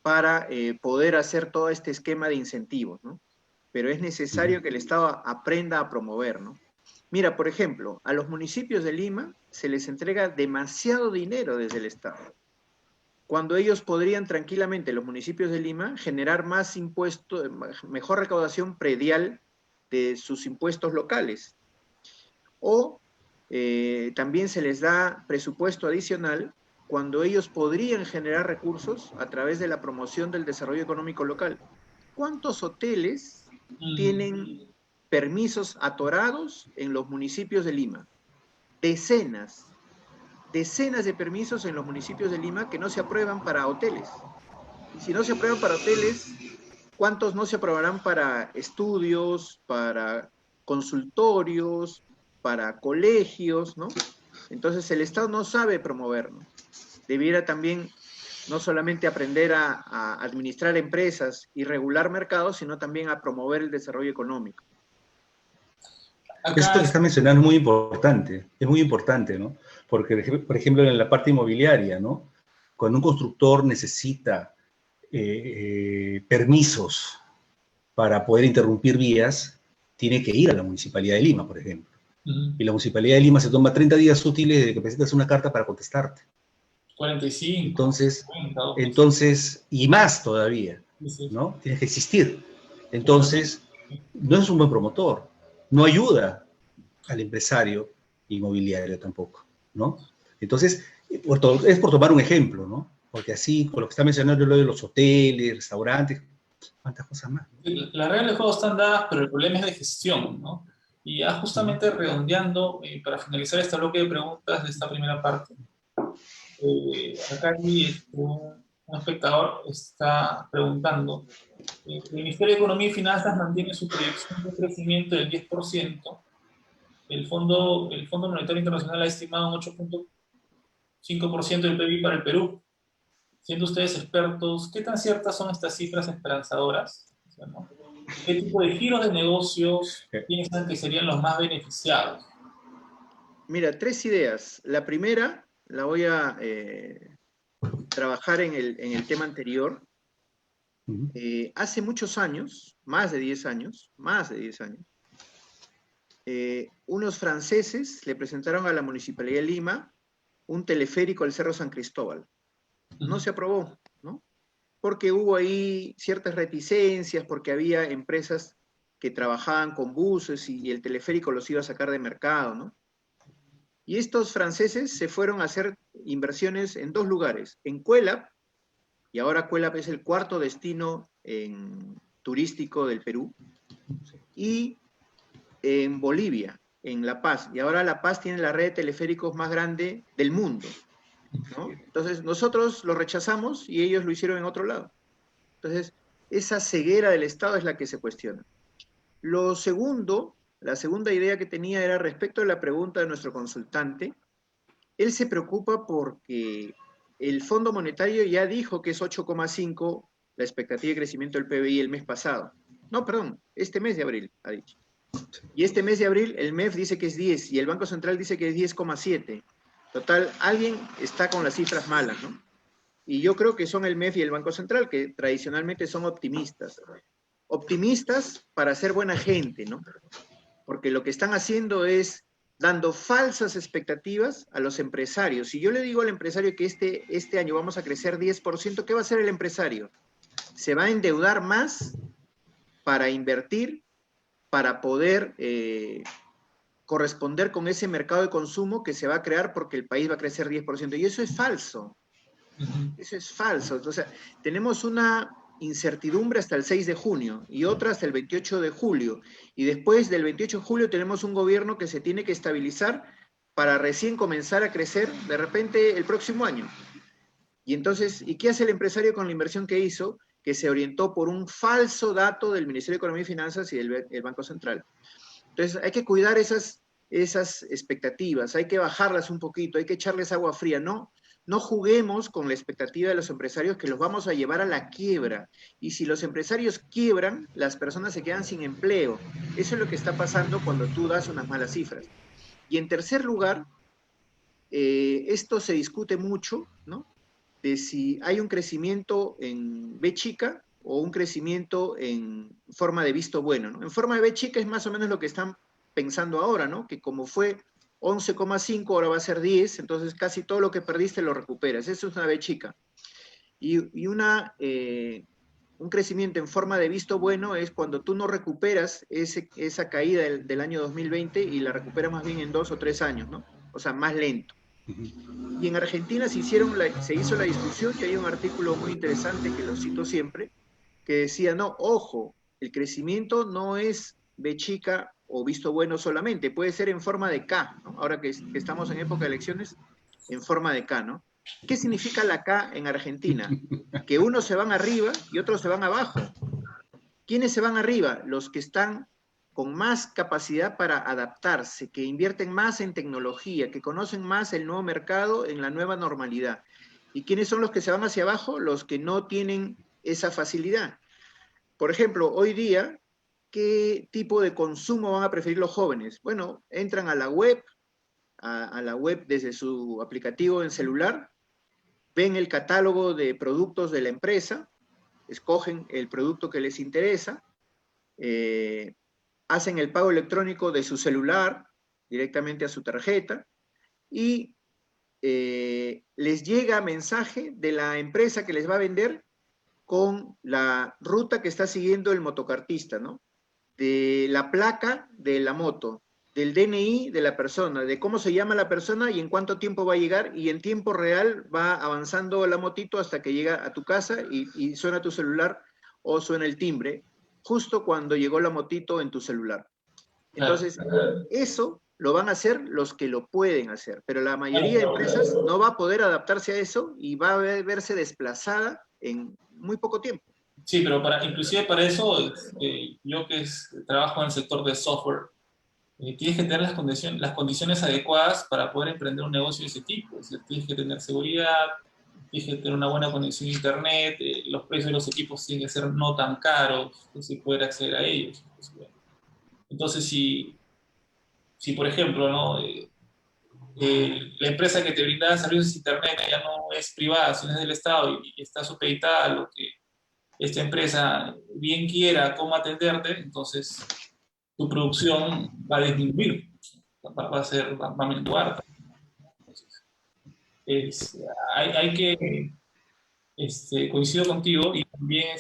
para poder hacer todo este esquema de incentivos, ¿no? Pero es necesario que el Estado aprenda a promover, ¿no? Mira, por ejemplo, a los municipios de Lima se les entrega demasiado dinero desde el Estado, cuando ellos podrían tranquilamente, los municipios de Lima, generar más impuestos, mejor recaudación predial de sus impuestos locales. O también se les da presupuesto adicional cuando ellos podrían generar recursos a través de la promoción del desarrollo económico local. ¿Cuántos hoteles tienen permisos atorados en los municipios de Lima? Decenas de permisos en los municipios de Lima que no se aprueban para hoteles. Y si no se aprueban para hoteles, ¿cuántos no se aprobarán para estudios, para consultorios, para colegios, ¿no? Entonces el Estado no sabe promover, ¿no? Debiera también no solamente aprender a administrar empresas y regular mercados, sino también a promover el desarrollo económico. Esto que está mencionando es muy importante, ¿no? Porque, por ejemplo, en la parte inmobiliaria, ¿no? Cuando un constructor necesita permisos para poder interrumpir vías, tiene que ir a la Municipalidad de Lima, por ejemplo. Y la Municipalidad de Lima se toma 30 días útiles desde que presentas una carta para contestarte. 45. Entonces, y más todavía, ¿no? Tienes que existir. Entonces, no es un buen promotor, no ayuda al empresario inmobiliario tampoco, ¿no? Entonces, es por tomar un ejemplo, ¿no? Porque así, con lo que está mencionando lo de los hoteles, restaurantes, ¿cuántas cosas más? Las reglas del juego están dadas, pero el problema es de gestión, ¿no? Y ya justamente redondeando, para finalizar este bloque de preguntas de esta primera parte, acá hay un espectador está preguntando, el Ministerio de Economía y Finanzas mantiene su proyección de crecimiento del 10%, el Fondo Monetario Internacional ha estimado un 8.5% del PIB para el Perú. Siendo ustedes expertos, ¿qué tan ciertas son estas cifras esperanzadoras? ¿No? ¿Qué tipo de giros de negocios piensan que serían los más beneficiados? Mira, tres ideas. La primera la voy a trabajar en el tema anterior. Hace muchos años, más de 10 años, unos franceses le presentaron a la Municipalidad de Lima un teleférico al Cerro San Cristóbal. No se aprobó, ¿no? porque hubo ahí ciertas reticencias, porque había empresas que trabajaban con buses y el teleférico los iba a sacar de mercado, ¿no? Y estos franceses se fueron a hacer inversiones en 2 lugares, en Cuelap, y ahora Cuelap es el 4º destino turístico del Perú, y en Bolivia, en La Paz, y ahora La Paz tiene la red de teleféricos más grande del mundo, ¿no? Entonces nosotros lo rechazamos y ellos lo hicieron en otro lado. Entonces, esa ceguera del Estado es la que se cuestiona. Lo segundo, la segunda idea que tenía era respecto a la pregunta de nuestro consultante. Él se preocupa porque el Fondo Monetario ya dijo que es 8,5 la expectativa de crecimiento del PBI el mes pasado. No, perdón, este mes de abril, ha dicho. Y este mes de abril el MEF dice que es 10 y el Banco Central dice que es 10,7. Total, alguien está con las cifras malas, ¿no? Y yo creo que son el MEF y el Banco Central, que tradicionalmente son optimistas. Optimistas para ser buena gente, ¿no? Porque lo que están haciendo es dando falsas expectativas a los empresarios. Si yo le digo al empresario que este año vamos a crecer 10%, ¿qué va a hacer el empresario? Se va a endeudar más para invertir, para poder corresponder con ese mercado de consumo que se va a crear porque el país va a crecer 10%. Y eso es falso. Eso es falso. O sea, tenemos una incertidumbre hasta el 6 de junio y otra hasta el 28 de julio. Y después del 28 de julio tenemos un gobierno que se tiene que estabilizar para recién comenzar a crecer de repente el próximo año. Y entonces, ¿y qué hace el empresario con la inversión que hizo? Que se orientó por un falso dato del Ministerio de Economía y Finanzas y del Banco Central. Entonces, hay que cuidar esas expectativas, hay que bajarlas un poquito, hay que echarles agua fría, ¿no? No juguemos con la expectativa de los empresarios que los vamos a llevar a la quiebra. Y si los empresarios quiebran, las personas se quedan sin empleo. Eso es lo que está pasando cuando tú das unas malas cifras. Y en tercer lugar, esto se discute mucho, ¿no? De si hay un crecimiento en B chica o un crecimiento en forma de visto bueno, ¿no? En forma de B chica es más o menos lo que están pensando ahora, ¿no? Que como fue 11,5, ahora va a ser 10, entonces casi todo lo que perdiste lo recuperas. Eso es una B chica. Y un crecimiento en forma de visto bueno es cuando tú no recuperas esa caída del año 2020 y la recuperas más bien en 2 o 3 años, ¿no? O sea, más lento. Y en Argentina se hizo la discusión y hay un artículo muy interesante que lo cito siempre, que decía, no, ojo, el crecimiento no es B chica o visto bueno solamente, puede ser en forma de K, ¿no? Ahora que estamos en época de elecciones, en forma de K, ¿no? ¿Qué significa la K en Argentina? Que unos se van arriba y otros se van abajo. ¿Quiénes se van arriba? Los que están con más capacidad para adaptarse, que invierten más en tecnología, que conocen más el nuevo mercado en la nueva normalidad. ¿Y quiénes son los que se van hacia abajo? Los que no tienen esa facilidad. Por ejemplo, hoy día, ¿qué tipo de consumo van a preferir los jóvenes? Bueno, entran a la web desde su aplicativo en celular, ven el catálogo de productos de la empresa, escogen el producto que les interesa, hacen el pago electrónico de su celular directamente a su tarjeta y les llega mensaje de la empresa que les va a vender con la ruta que está siguiendo el motocartista, ¿no? De la placa de la moto, del DNI de la persona, de cómo se llama la persona y en cuánto tiempo va a llegar, y en tiempo real va avanzando la motito hasta que llega a tu casa y suena tu celular o suena el timbre, justo cuando llegó la motito en tu celular. Entonces, eso lo van a hacer los que lo pueden hacer, pero la mayoría de empresas no va a poder adaptarse a eso y va a verse desplazada en muy poco tiempo. Sí, pero inclusive para eso, yo que trabajo en el sector de software, tienes que tener las condiciones adecuadas para poder emprender un negocio de ese tipo. O sea, tienes que tener seguridad, tienes que tener una buena conexión a internet, los precios de los equipos tienen que ser no tan caros, así poder acceder a ellos. Entonces, si por ejemplo, ¿no? La empresa que te brindaba servicios de internet ya no es privada, sino es del Estado y está supeditada a lo que esta empresa bien quiera cómo atenderte, entonces tu producción va a disminuir, va a menguar. Entonces, hay que coincido contigo y también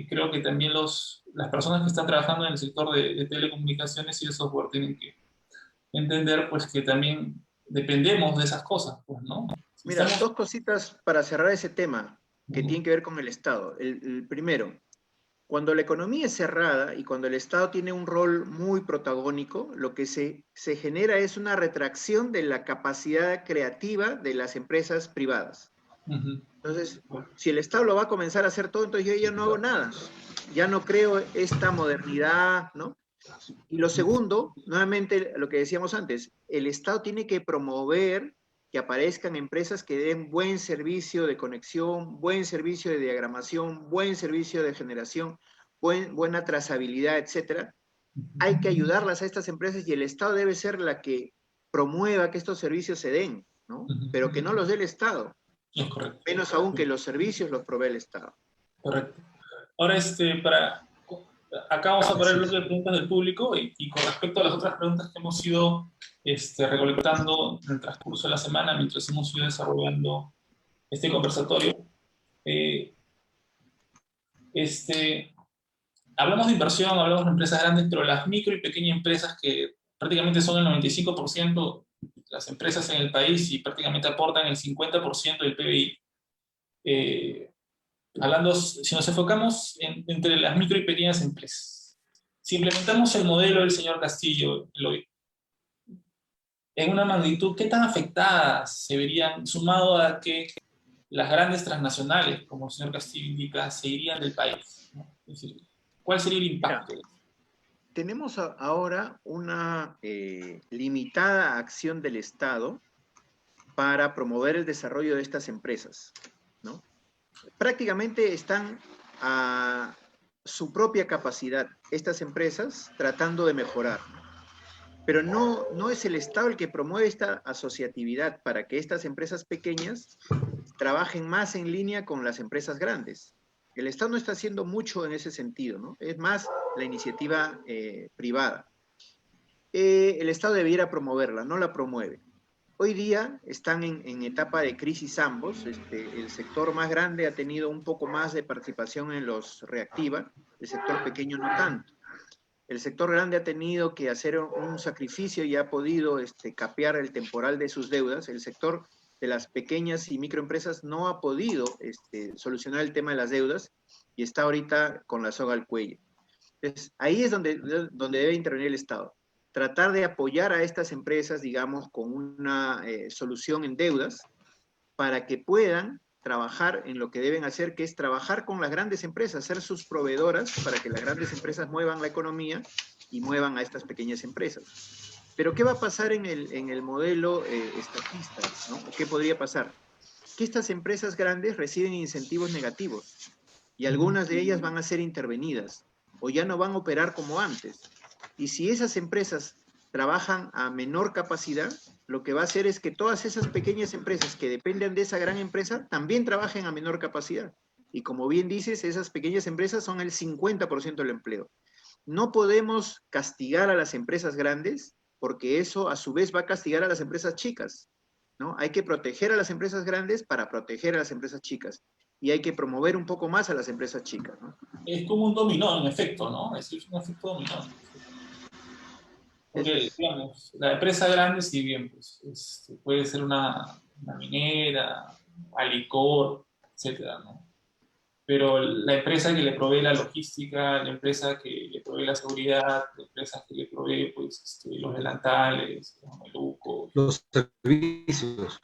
creo que también las personas que están trabajando en el sector de telecomunicaciones y de software tienen que entender pues que también dependemos de esas cosas, pues, ¿no? Si Mira, estamos... dos cositas para cerrar ese tema que Ujú, tienen que ver con el Estado. El primero, cuando la economía es cerrada y cuando el Estado tiene un rol muy protagónico, lo que se genera es una retracción de la capacidad creativa de las empresas privadas. ujú, Entonces, si el Estado lo va a comenzar a hacer todo, entonces yo ya no hago nada. Ya no creo esta modernidad, ¿no? Y lo segundo, nuevamente lo que decíamos antes, el Estado tiene que promover que aparezcan empresas que den buen servicio de conexión, buen servicio de diagramación, buen servicio de generación, buena trazabilidad, etcétera. Hay que ayudarlas a estas empresas y el Estado debe ser la que promueva que estos servicios se den, ¿no? Pero que no los dé el Estado, es correcto. menos aún que los servicios los provee el Estado. Correcto. Ahora, acá vamos a poner el Así bloque es. de preguntas del público y con respecto a las otras preguntas que hemos ido recolectando en el transcurso de la semana mientras hemos ido desarrollando este conversatorio, eh, este, hablamos de inversión, hablamos de empresas grandes, pero las micro y pequeñas empresas que prácticamente son el 95% de las empresas en el país y prácticamente aportan el 50% del PBI, hablando, si nos enfocamos entre las micro y pequeñas empresas, si implementamos el modelo del señor Castillo en una magnitud, ¿qué tan afectadas se verían, sumado a que las grandes transnacionales, como el señor Castillo indica, se irían del país, ¿no? Es decir, ¿cuál sería el Mira, impacto? tenemos ahora una limitada acción del Estado para promover el desarrollo de estas empresas, ¿no? Prácticamente están a su propia capacidad estas empresas tratando de mejorar, pero no es el Estado el que promueve esta asociatividad para que estas empresas pequeñas trabajen más en línea con las empresas grandes. El Estado no está haciendo mucho en ese sentido, ¿no? Es más la iniciativa privada. El Estado debiera promoverla, no la promueve. Hoy día están en etapa de crisis ambos. El sector más grande ha tenido un poco más de participación en los reactiva, el sector pequeño no tanto. El sector grande ha tenido que hacer un sacrificio y ha podido capear el temporal de sus deudas. El sector de las pequeñas y microempresas no ha podido solucionar el tema de las deudas y está ahorita con la soga al cuello. Entonces, ahí es donde debe intervenir el Estado. Tratar de apoyar a estas empresas, digamos, con una solución en deudas para que puedan trabajar en lo que deben hacer, que es trabajar con las grandes empresas, ser sus proveedoras para que las grandes empresas muevan la economía y muevan a estas pequeñas empresas. Pero ¿qué va a pasar en el modelo estatista, ¿no? ¿Qué podría pasar? Que estas empresas grandes reciben incentivos negativos y algunas de ellas van a ser intervenidas o ya no van a operar como antes. Y si esas empresas trabajan a menor capacidad, lo que va a hacer es que todas esas pequeñas empresas que dependen de esa gran empresa también trabajen a menor capacidad. Y como bien dices, esas pequeñas empresas son el 50% del empleo. No podemos castigar a las empresas grandes porque eso a su vez va a castigar a las empresas chicas, ¿no? Hay que proteger a las empresas grandes para proteger a las empresas chicas y hay que promover un poco más a las empresas chicas, ¿no? Es como un dominó, en efecto, ¿no? Es un efecto dominó. Eso Porque, es. digamos, la empresa grande, si bien, pues, puede ser una minera, alicor, etcétera, ¿no? Pero la empresa que le provee la logística, la empresa que le provee la seguridad, la empresa que le provee, pues, los delantales, los mamelucos, Los servicios.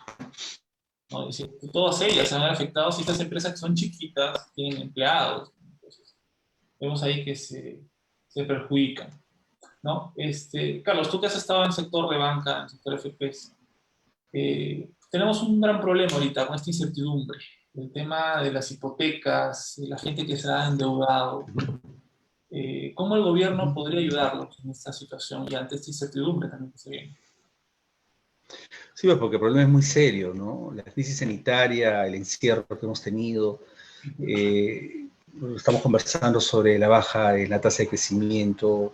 ¿no? Es decir, todas ellas se van a ver afectadas y estas empresas que son chiquitas tienen empleados. Entonces, vemos ahí que se perjudican, ¿no? Carlos, tú que has estado en el sector de banca, en el sector FPS, tenemos un gran problema ahorita con esta incertidumbre, el tema de las hipotecas, de la gente que se ha endeudado. ¿Cómo el gobierno podría ayudarlos en esta situación y ante esta incertidumbre también que se viene? Sí, pues porque el problema es muy serio, ¿no? La crisis sanitaria, el encierro que hemos tenido, estamos conversando sobre la baja en la tasa de crecimiento,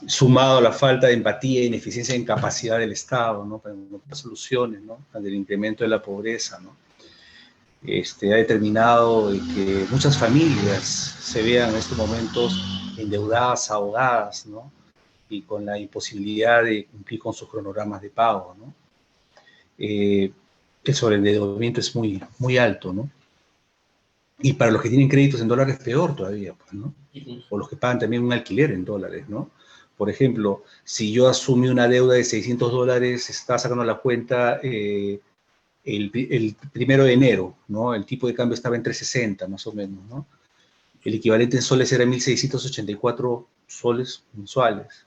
sumado a la falta de empatía e ineficiencia en capacidad del Estado, ¿no? Para encontrar soluciones, ¿no? Al incremento de la pobreza, ¿no? ha determinado que muchas familias se vean en estos momentos endeudadas, ahogadas, ¿no? Y con la imposibilidad de cumplir con sus cronogramas de pago, ¿no? El sobreendeudamiento es muy, muy alto, ¿no? Y para los que tienen créditos en dólares, peor todavía, pues, ¿no? O los que pagan también un alquiler en dólares, ¿no? Por ejemplo, si yo asumí una deuda de $600, está sacando la cuenta el 1 de enero, ¿no? El tipo de cambio estaba en 360, más o menos, ¿no? El equivalente en soles era 1.684 soles mensuales.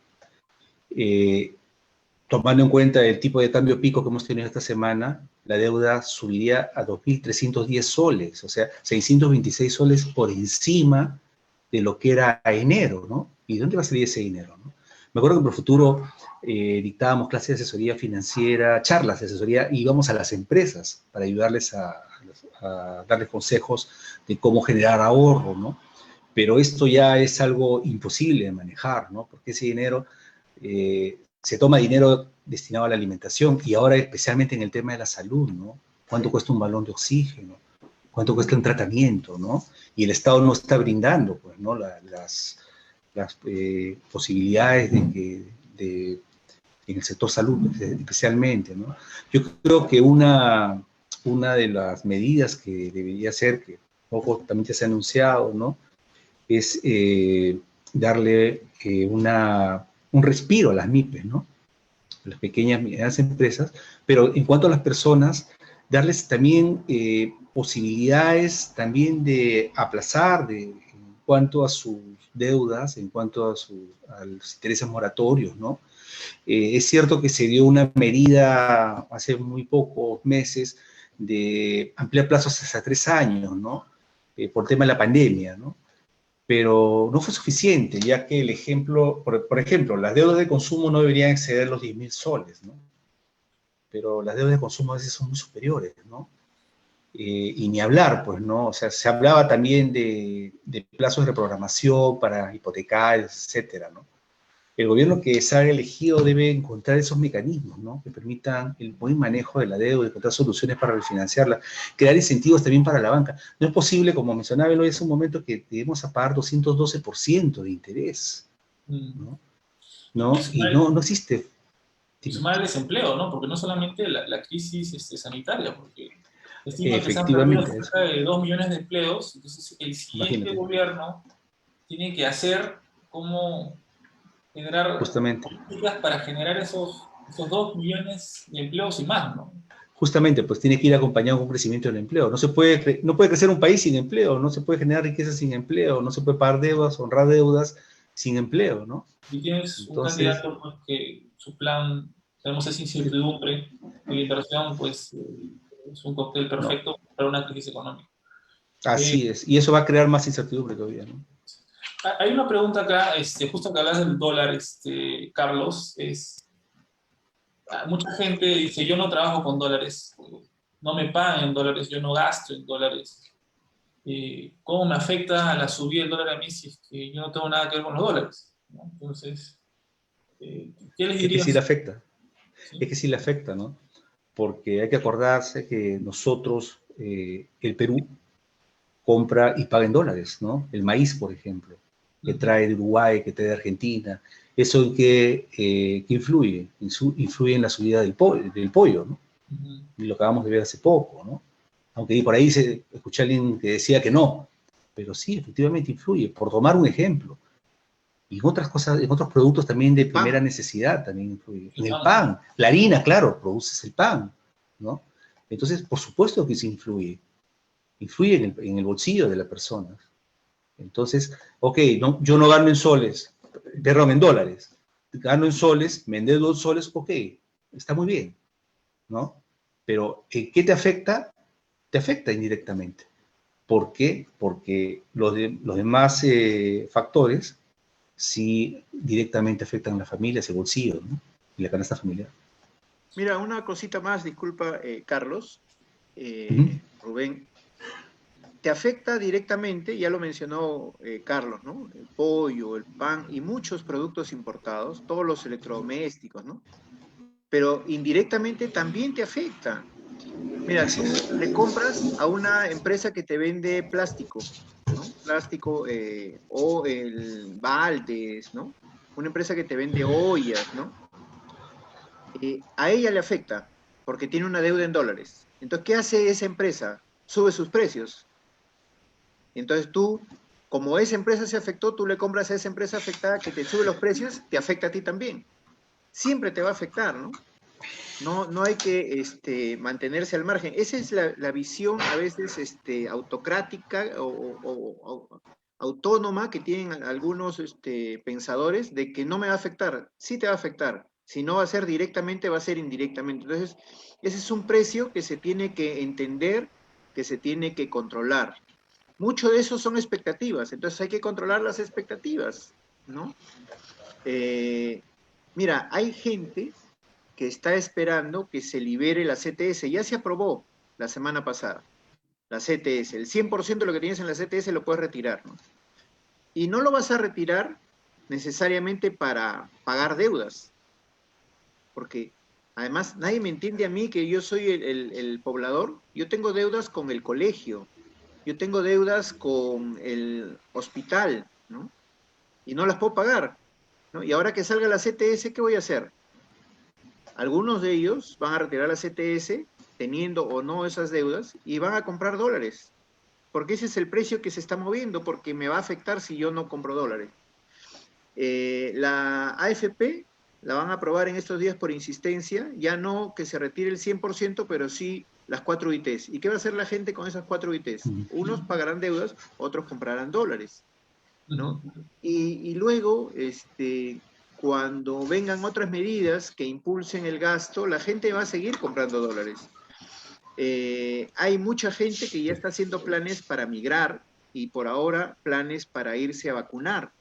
Tomando en cuenta el tipo de cambio pico que hemos tenido esta semana, la deuda subiría a 2.310 soles, o sea, 626 soles por encima de lo que era a enero, ¿no? ¿Y de dónde va a salir ese dinero, no? Me acuerdo que por futuro dictábamos clases de asesoría financiera, charlas de asesoría, y íbamos a las empresas para ayudarles a darles consejos de cómo generar ahorro, ¿no? Pero esto ya es algo imposible de manejar, ¿no? Porque ese dinero, se toma dinero destinado a la alimentación, y ahora especialmente en el tema de la salud, ¿no? ¿Cuánto cuesta un balón de oxígeno? ¿Cuánto cuesta un tratamiento, no? Y el Estado no está brindando, pues, ¿no? Las posibilidades en el sector salud, especialmente, ¿no? Yo creo que una de las medidas que debería ser, que ojo, también ya se ha anunciado, ¿no? Es darle un respiro a las MIPES, ¿no? A las pequeñas y medianas empresas, pero en cuanto a las personas, darles también posibilidades también de aplazar en cuanto a sus deudas, en cuanto a los intereses moratorios, ¿no? Es cierto que se dio una medida hace muy pocos meses de ampliar plazos hasta 3 años, ¿no? Por tema de la pandemia, ¿no? Pero no fue suficiente, ya que el ejemplo, por ejemplo, las deudas de consumo no deberían exceder los 10.000 soles, ¿no? Pero las deudas de consumo a veces son muy superiores, ¿no? Y ni hablar, pues, ¿no? O sea, se hablaba también de plazos de reprogramación para hipotecarios, etcétera, ¿no? El gobierno que se ha elegido debe encontrar esos mecanismos, ¿no? Que permitan el buen manejo de la deuda, encontrar soluciones para refinanciarla, crear incentivos también para la banca. No es posible, como mencionaba hoy hace un momento, que debemos a pagar 212% de interés, ¿no? Y ¿No? Y no existe. y Dime. sumar el desempleo, ¿no? Porque no solamente la crisis sanitaria, porque estima que se han perdido Efectivamente, eso. cerca de 2 millones de empleos, entonces el siguiente Imagínate, gobierno tiene que hacer cómo generar justamente. políticas para generar esos 2 millones de empleos y más, ¿no? Justamente, pues tiene que ir acompañado con un crecimiento del empleo. No puede crecer un país sin empleo, no se puede generar riqueza sin empleo, no se puede pagar deudas, honrar deudas sin empleo, ¿no? Y tienes un Entonces, candidato pues, que su plan, tenemos esa incertidumbre, y la inversión pues es un cóctel no, perfecto para una crisis económica. Eh, así es. Y eso va a crear más incertidumbre todavía, ¿no? Hay una pregunta acá, justo que hablas del dólar, Carlos, mucha gente dice, yo no trabajo con dólares, no me pagan en dólares, yo no gasto en dólares. ¿Cómo me afecta la subida del dólar a mí si es que yo no tengo nada que ver con los dólares? ¿No? Entonces, ¿qué les Es que sí le dirías? afecta, ¿Sí? es que sí le afecta, ¿no? Porque hay que acordarse que nosotros, el Perú, compra y paga en dólares, ¿no? El maíz, por ejemplo, que Ujú, trae de Uruguay, que trae de Argentina. ¿Eso en qué influye? Influye en la subida del pollo, ¿no? ujú. Y lo acabamos de ver hace poco, ¿no? Aunque por ahí escuché a alguien que decía que no, pero sí, efectivamente influye, por tomar un ejemplo. Y en otras cosas, en otros productos también de El primera pan. necesidad también influye. En El el pan, ¿no? pan, la harina, claro, produces el pan, ¿no? Entonces, por supuesto que sí influye en el bolsillo de las personas. Entonces, ok, no, yo no gano en soles, perdón, en dólares, gano en soles, me endeudo en soles, ok, está muy bien, ¿no? Pero ¿qué te afecta? Te afecta indirectamente. ¿Por qué? Porque los demás factores sí directamente afectan a la familia, ese bolsillo, ¿no? Y la canasta familiar. Mira, una cosita más, disculpa, Carlos, Uh -huh. Rubén. Te afecta directamente, ya lo mencionó Carlos, ¿no? El pollo, el pan y muchos productos importados, todos los electrodomésticos, ¿no? Pero indirectamente también te afecta. Mira, tú le compras a una empresa que te vende plástico, ¿no? Plástico o el baldes, ¿no? Una empresa que te vende ollas, ¿no? A ella le afecta porque tiene una deuda en dólares. Entonces, ¿qué hace esa empresa? Sube sus precios. Entonces tú, como esa empresa se afectó, tú le compras a esa empresa afectada que te sube los precios, te afecta a ti también. Siempre te va a afectar, ¿no? No hay que mantenerse al margen. Esa es la visión a veces autocrática o autónoma que tienen algunos pensadores de que no me va a afectar. Sí te va a afectar. Si no va a ser directamente, va a ser indirectamente. Entonces, ese es un precio que se tiene que entender, que se tiene que controlar. Mucho de eso son expectativas, entonces hay que controlar las expectativas, ¿no? Eh, Mira, hay gente que está esperando que se libere la CTS. Ya se aprobó la semana pasada, la CTS. El 100% de lo que tienes en la CTS lo puedes retirar, ¿no? Y no lo vas a retirar necesariamente para pagar deudas, porque además nadie me entiende a mí que yo soy el poblador. Yo tengo deudas con el colegio, yo tengo deudas con el hospital, ¿no? Y no las puedo pagar, ¿no? Y ahora que salga la CTS, ¿qué voy a hacer? Algunos de ellos van a retirar la CTS teniendo o no esas deudas y van a comprar dólares, porque ese es el precio que se está moviendo, porque me va a afectar si yo no compro dólares. La AFP la van a aprobar en estos días por insistencia, ya no que se retire el 100%, pero sí las 4 UITs. ¿Y qué va a hacer la gente con esas 4 UITs? Unos pagarán deudas, otros comprarán dólares, ¿no? Y luego, cuando vengan otras medidas que impulsen el gasto, la gente va a seguir comprando dólares. Hay mucha gente que ya está haciendo planes para migrar y por ahora planes para irse a vacunar.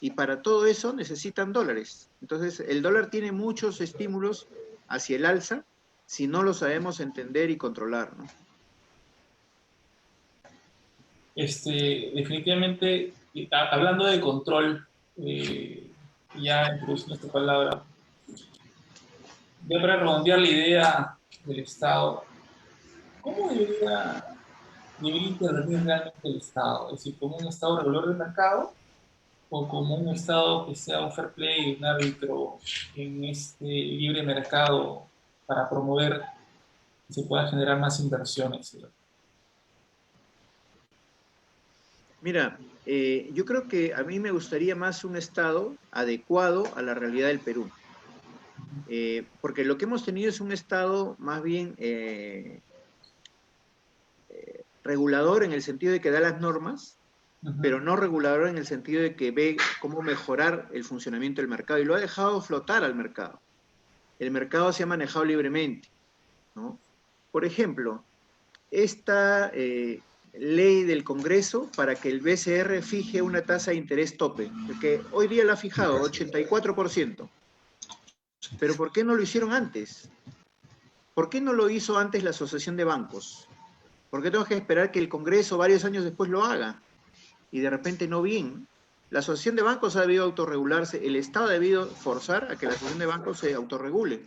Y para todo eso necesitan dólares. Entonces, el dólar tiene muchos estímulos hacia el alza si no lo sabemos entender y controlar, ¿no? Definitivamente, hablando de control, ya introduciendo esta palabra, ya para redondear la idea del Estado, ¿cómo debería intervenir realmente el Estado? Es decir, como un Estado regulador del mercado o como un Estado que sea un fair play, un árbitro en este libre mercado para promover que se puedan generar más inversiones, ¿sí? Mira, yo creo que a mí me gustaría más un Estado adecuado a la realidad del Perú. Porque lo que hemos tenido es un Estado más bien regulador en el sentido de que da las normas, pero no regulador en el sentido de que ve cómo mejorar el funcionamiento del mercado y lo ha dejado flotar al mercado. El mercado se ha manejado libremente, ¿no? Por ejemplo, esta ley del Congreso para que el BCR fije una tasa de interés tope, que hoy día la ha fijado 84%. Pero ¿por qué no lo hicieron antes? ¿Por qué no lo hizo antes la Asociación de Bancos? ¿Por qué tengo que esperar que el Congreso varios años después lo haga? Y de repente no bien. La Asociación de Bancos ha debido autorregularse, el Estado ha debido forzar a que la Asociación de Bancos se autorregule.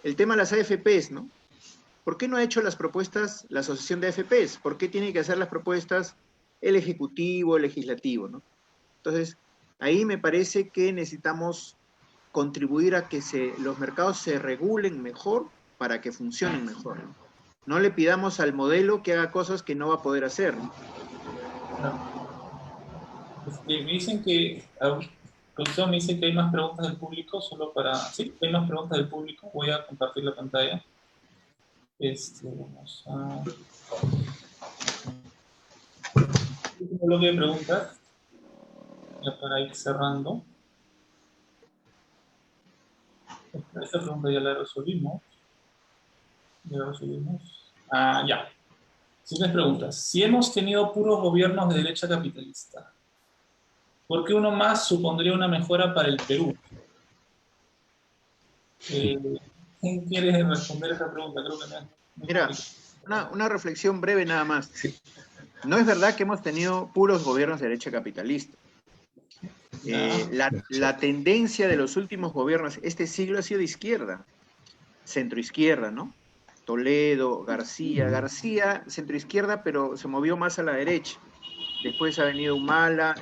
El tema de las AFPs, ¿no? ¿Por qué no ha hecho las propuestas la Asociación de AFPs? ¿Por qué tiene que hacer las propuestas el Ejecutivo, el Legislativo, ¿no? Entonces, ahí me parece que necesitamos contribuir a que los mercados se regulen mejor para que funcionen mejor, ¿no? No le pidamos al modelo que haga cosas que no va a poder hacer, ¿no? Me dicen que, producción, me dicen que hay más preguntas del público, solo para, sí, hay más preguntas del público, voy a compartir la pantalla. Vamos a... Último bloque de preguntas, ya para ir cerrando. Esta pregunta ya la resolvimos. Ya. Siguientes preguntas. Si hemos tenido puros gobiernos de derecha capitalista, ¿por qué uno más supondría una mejora para el Perú? ¿Quién quiere responder esta pregunta? Creo que no. Mira, una reflexión breve nada más. No es verdad que hemos tenido puros gobiernos de derecha capitalista. La tendencia de los últimos gobiernos, este siglo ha sido de izquierda, centroizquierda, ¿no? Toledo, García. García, centroizquierda, pero se movió más a la derecha. Después ha venido Humala,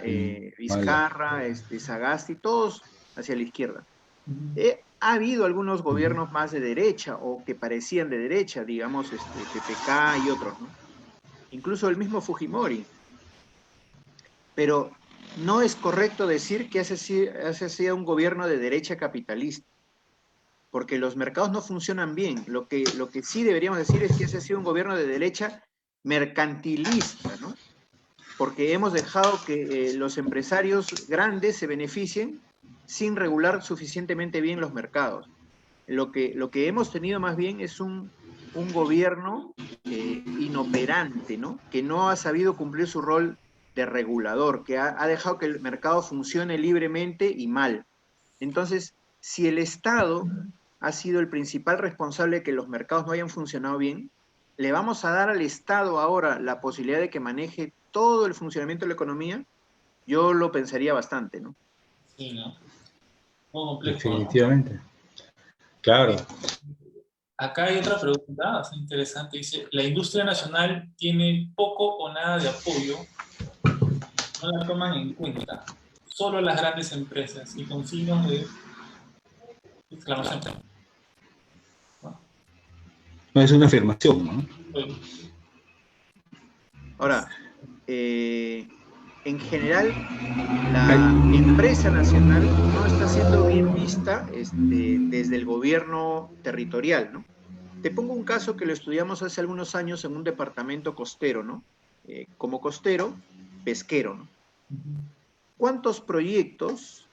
Vizcarra, Sagasti, todos hacia la izquierda. Ha habido algunos gobiernos más de derecha, o que parecían de derecha, digamos, PPK y otros, ¿no? Incluso el mismo Fujimori. Pero no es correcto decir que ese sido un gobierno de derecha capitalista, porque los mercados no funcionan bien. Lo que sí deberíamos decir es que ese ha sido un gobierno de derecha mercantilista, ¿no? Porque hemos dejado que los empresarios grandes se beneficien sin regular suficientemente bien los mercados. Lo que hemos tenido más bien es un gobierno inoperante, ¿no? Que no ha sabido cumplir su rol de regulador, que ha dejado que el mercado funcione libremente y mal. Entonces, si el Estado ha sido el principal responsable de que los mercados no hayan funcionado bien, le vamos a dar al Estado ahora la posibilidad de que maneje todo el funcionamiento de la economía. Yo lo pensaría bastante, ¿no? Sí, ¿no? Muy complejo, Definitivamente. ¿No? Claro. Acá hay otra pregunta bastante interesante. Dice, la industria nacional tiene poco o nada de apoyo, no la toman en cuenta. Solo las grandes empresas y con signos de exclamación. No es una afirmación, ¿no? Ahora, en general, la empresa nacional no está siendo bien vista desde el gobierno territorial, ¿no? Te pongo un caso que lo estudiamos hace algunos años en un departamento costero, ¿no? Como costero, pesquero, ¿no? ¿Cuántos proyectos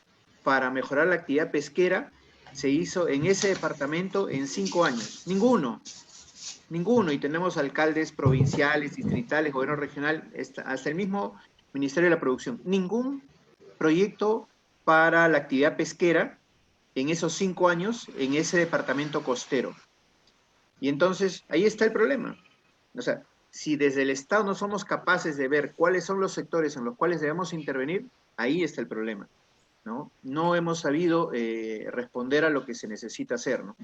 para mejorar la actividad pesquera se hizo en ese departamento en 5 años? Ninguno, y tenemos alcaldes provinciales, distritales, gobierno regional, hasta el mismo Ministerio de la Producción. Ningún proyecto para la actividad pesquera en esos 5 años en ese departamento costero. Y entonces, ahí está el problema. O sea, si desde el Estado no somos capaces de ver cuáles son los sectores en los cuales debemos intervenir, ahí está el problema, ¿no? No hemos sabido responder a lo que se necesita hacer, ¿no?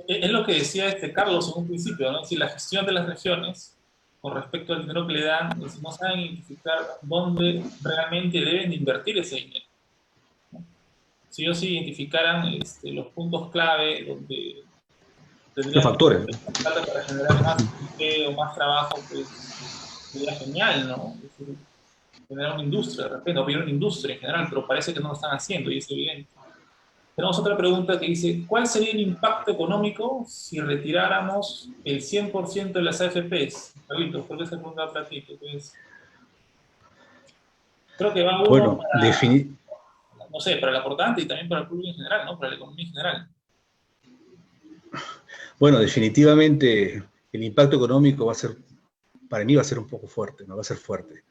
Es lo que decía Carlos en un principio, ¿no? Si la gestión de las regiones, con respecto al dinero que le dan, no saben identificar dónde realmente deben invertir ese dinero, ¿no? Si ellos identificaran los puntos clave donde los factores para generar más empleo, más trabajo, pues sería genial, ¿no? Es decir, generar una industria, de repente, o bien una industria en general, pero parece que no lo están haciendo y es evidente. Tenemos otra pregunta que dice, ¿cuál sería el impacto económico si retiráramos el 100% de las AFPs? Carlitos, ¿por qué se pregunta para ti? Creo que va uno bueno, para, no sé, para el aportante y también para el público en general, ¿no? Para la economía en general. Bueno, definitivamente el impacto económico va a ser, para mí va a ser un poco fuerte, ¿no? Va a ser fuerte,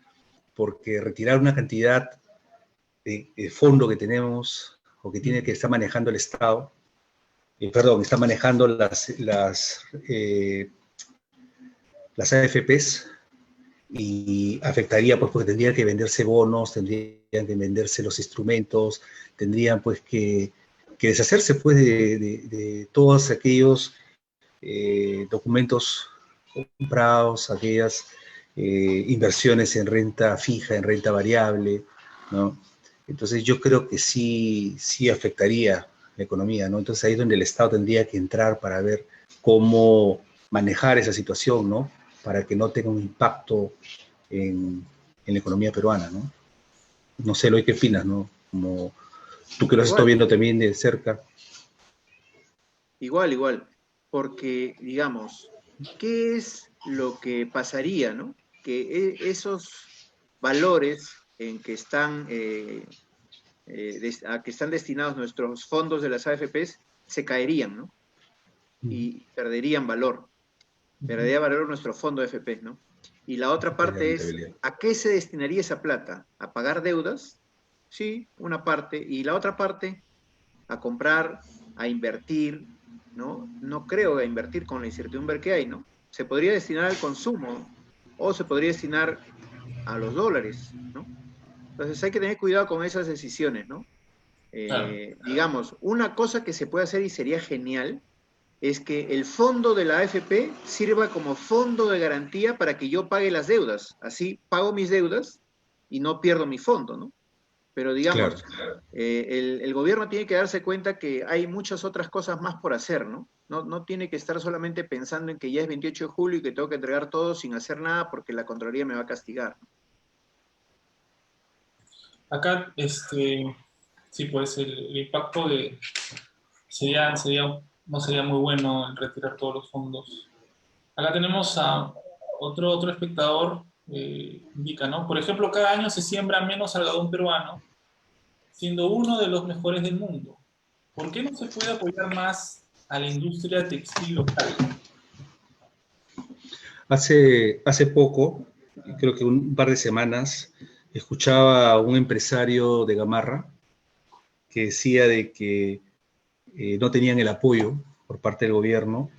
porque retirar una cantidad de fondo que tenemos o que tiene que estar manejando el Estado, está manejando las AFPs, y afectaría, pues, porque tendrían que venderse bonos, tendrían que venderse los instrumentos, tendrían, pues, que deshacerse, pues, de todos aquellos documentos comprados, aquellas inversiones en renta fija, en renta variable, ¿no? Entonces yo creo que sí afectaría la economía, ¿no? Entonces ahí es donde el Estado tendría que entrar para ver cómo manejar esa situación, ¿no? Para que no tenga un impacto en la economía peruana, ¿no? No sé, Eloy, ¿qué opinas, no? Como tú que lo has estado viendo también de cerca. Igual, porque, digamos, ¿qué es lo que pasaría, no? Que esos valores en que están, a que están destinados nuestros fondos de las AFPs se caerían, ¿no? Y perderían valor. Perdería valor nuestro fondo de AFPs, ¿no? Y la otra parte es, ¿a qué se destinaría esa plata? ¿A pagar deudas? Sí, una parte. Y la otra parte, a comprar, a invertir, ¿no? No creo a invertir con la incertidumbre que hay, ¿no? Se podría destinar al consumo o se podría destinar a los dólares, ¿no? Entonces hay que tener cuidado con esas decisiones, ¿no? Claro. Digamos, una cosa que se puede hacer y sería genial es que el fondo de la AFP sirva como fondo de garantía para que yo pague las deudas. Así pago mis deudas y no pierdo mi fondo, ¿no? Pero Claro. digamos, el gobierno tiene que darse cuenta que hay muchas otras cosas más por hacer, ¿no? No tiene que estar solamente pensando en que ya es 28 de julio y que tengo que entregar todo sin hacer nada porque la Contraloría me va a castigar. Acá, sí, pues el impacto no sería muy bueno en retirar todos los fondos. Acá tenemos a otro espectador, indica, ¿no? Por ejemplo, cada año se siembra menos algodón peruano, siendo uno de los mejores del mundo. ¿Por qué no se puede apoyar más a la industria textil local? Hace poco, creo que un par de semanas, escuchaba a un empresario de Gamarra que decía de que no tenían el apoyo por parte del gobierno,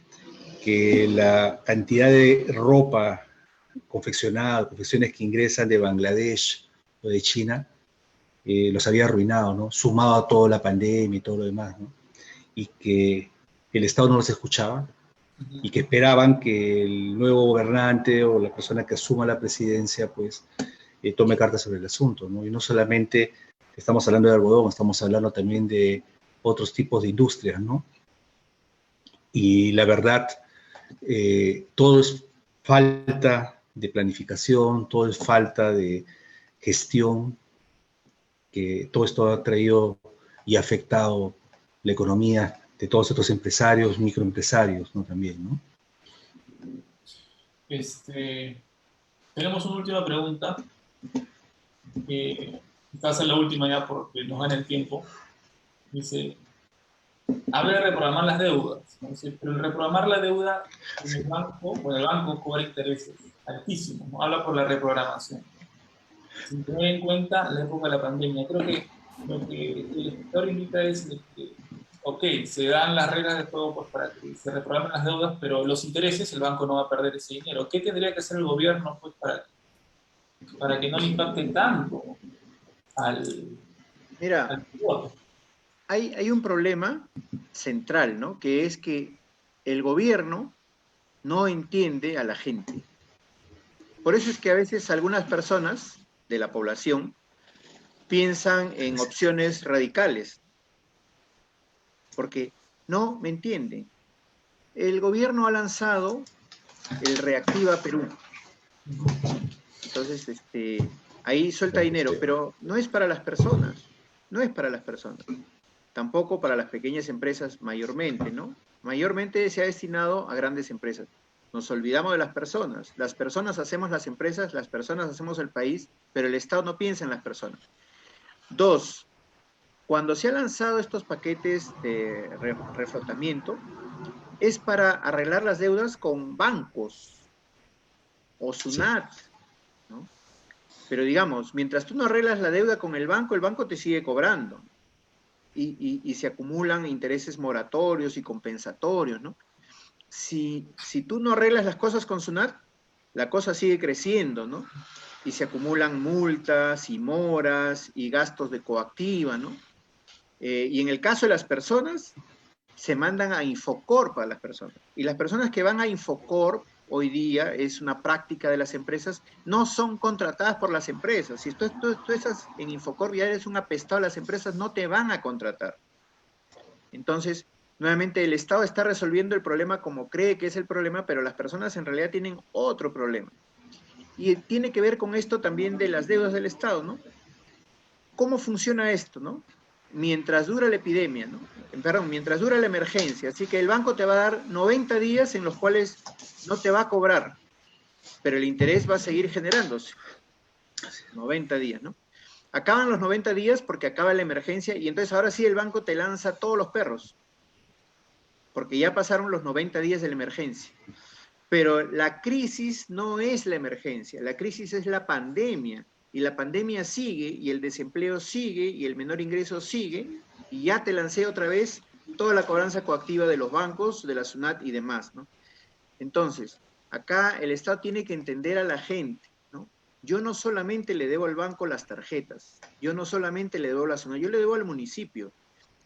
que la cantidad de ropa confeccionada, confecciones que ingresan de Bangladesh o de China, los había arruinado, ¿no? Sumado a toda la pandemia y todo lo demás, ¿no? Y que el Estado no los escuchaba y que esperaban que el nuevo gobernante o la persona que asuma la presidencia, pues, tome cartas sobre el asunto, ¿no? Y no solamente estamos hablando de algodón, estamos hablando también de otros tipos de industrias, ¿no? Y la verdad, todo es falta de planificación, todo es falta de gestión, que todo esto ha traído y afectado la economía de todos estos empresarios, microempresarios, ¿no? También, ¿no? Tenemos una última pregunta, esta va a ser la última ya porque nos gana el tiempo. Dice, habla de reprogramar las deudas, ¿no? Dice, pero el reprogramar la deuda en el banco, bueno, el banco cobra intereses altísimos, ¿no? Habla por la reprogramación, sin tener en cuenta la época de la pandemia. Creo que lo que el escritor indica es de que, ok, se dan las reglas de juego pues, para que se reprogramen las deudas, pero los intereses el banco no va a perder ese dinero. ¿Qué tendría que hacer el gobierno pues, para que no le impacte tanto al, Mira, al voto? hay un problema central, ¿no? Que es que el gobierno no entiende a la gente. Por eso es que a veces algunas personas de la población piensan en opciones radicales, porque no me entienden. El gobierno ha lanzado el Reactiva Perú. Entonces, ahí suelta dinero, pero no es para las personas, no es para las personas. Tampoco para las pequeñas empresas mayormente, ¿no? Mayormente se ha destinado a grandes empresas. Nos olvidamos de las personas hacemos las empresas, las personas hacemos el país, pero el Estado no piensa en las personas. Dos, cuando se han lanzado estos paquetes de reflotamiento, es para arreglar las deudas con bancos o Sí, SUNAT, ¿no? Pero digamos, mientras tú no arreglas la deuda con el banco te sigue cobrando. Y se acumulan intereses moratorios y compensatorios, ¿no? Si tú no arreglas las cosas con SUNAT, la cosa sigue creciendo, ¿no? Y se acumulan multas y moras y gastos de coactiva, ¿no? Y en el caso de las personas, se mandan a Infocorp a las personas. Y las personas que van a Infocorp hoy día es una práctica de las empresas, no son contratadas por las empresas. Si tú estás en Infocorp y eres un apestado, las empresas no te van a contratar. Entonces, nuevamente el Estado está resolviendo el problema como cree que es el problema, pero las personas en realidad tienen otro problema. Y tiene que ver con esto también de las deudas del Estado, ¿no? ¿Cómo funciona esto, no? Mientras dura la epidemia, ¿no? Perdón, mientras dura la emergencia. Así que el banco te va a dar 90 días en los cuales no te va a cobrar, pero el interés va a seguir generándose. 90 días, ¿no? Acaban los 90 días porque acaba la emergencia y entonces ahora sí el banco te lanza todos los perros, porque ya pasaron los 90 días de la emergencia. Pero la crisis no es la emergencia, la crisis es la pandemia. Y la pandemia sigue, y el desempleo sigue, y el menor ingreso sigue, y ya te lancé otra vez toda la cobranza coactiva de los bancos, de la SUNAT y demás, ¿no? Entonces, acá el Estado tiene que entender a la gente, ¿no? Yo no solamente le debo al banco las tarjetas, yo no solamente le debo a la SUNAT, yo le debo al municipio.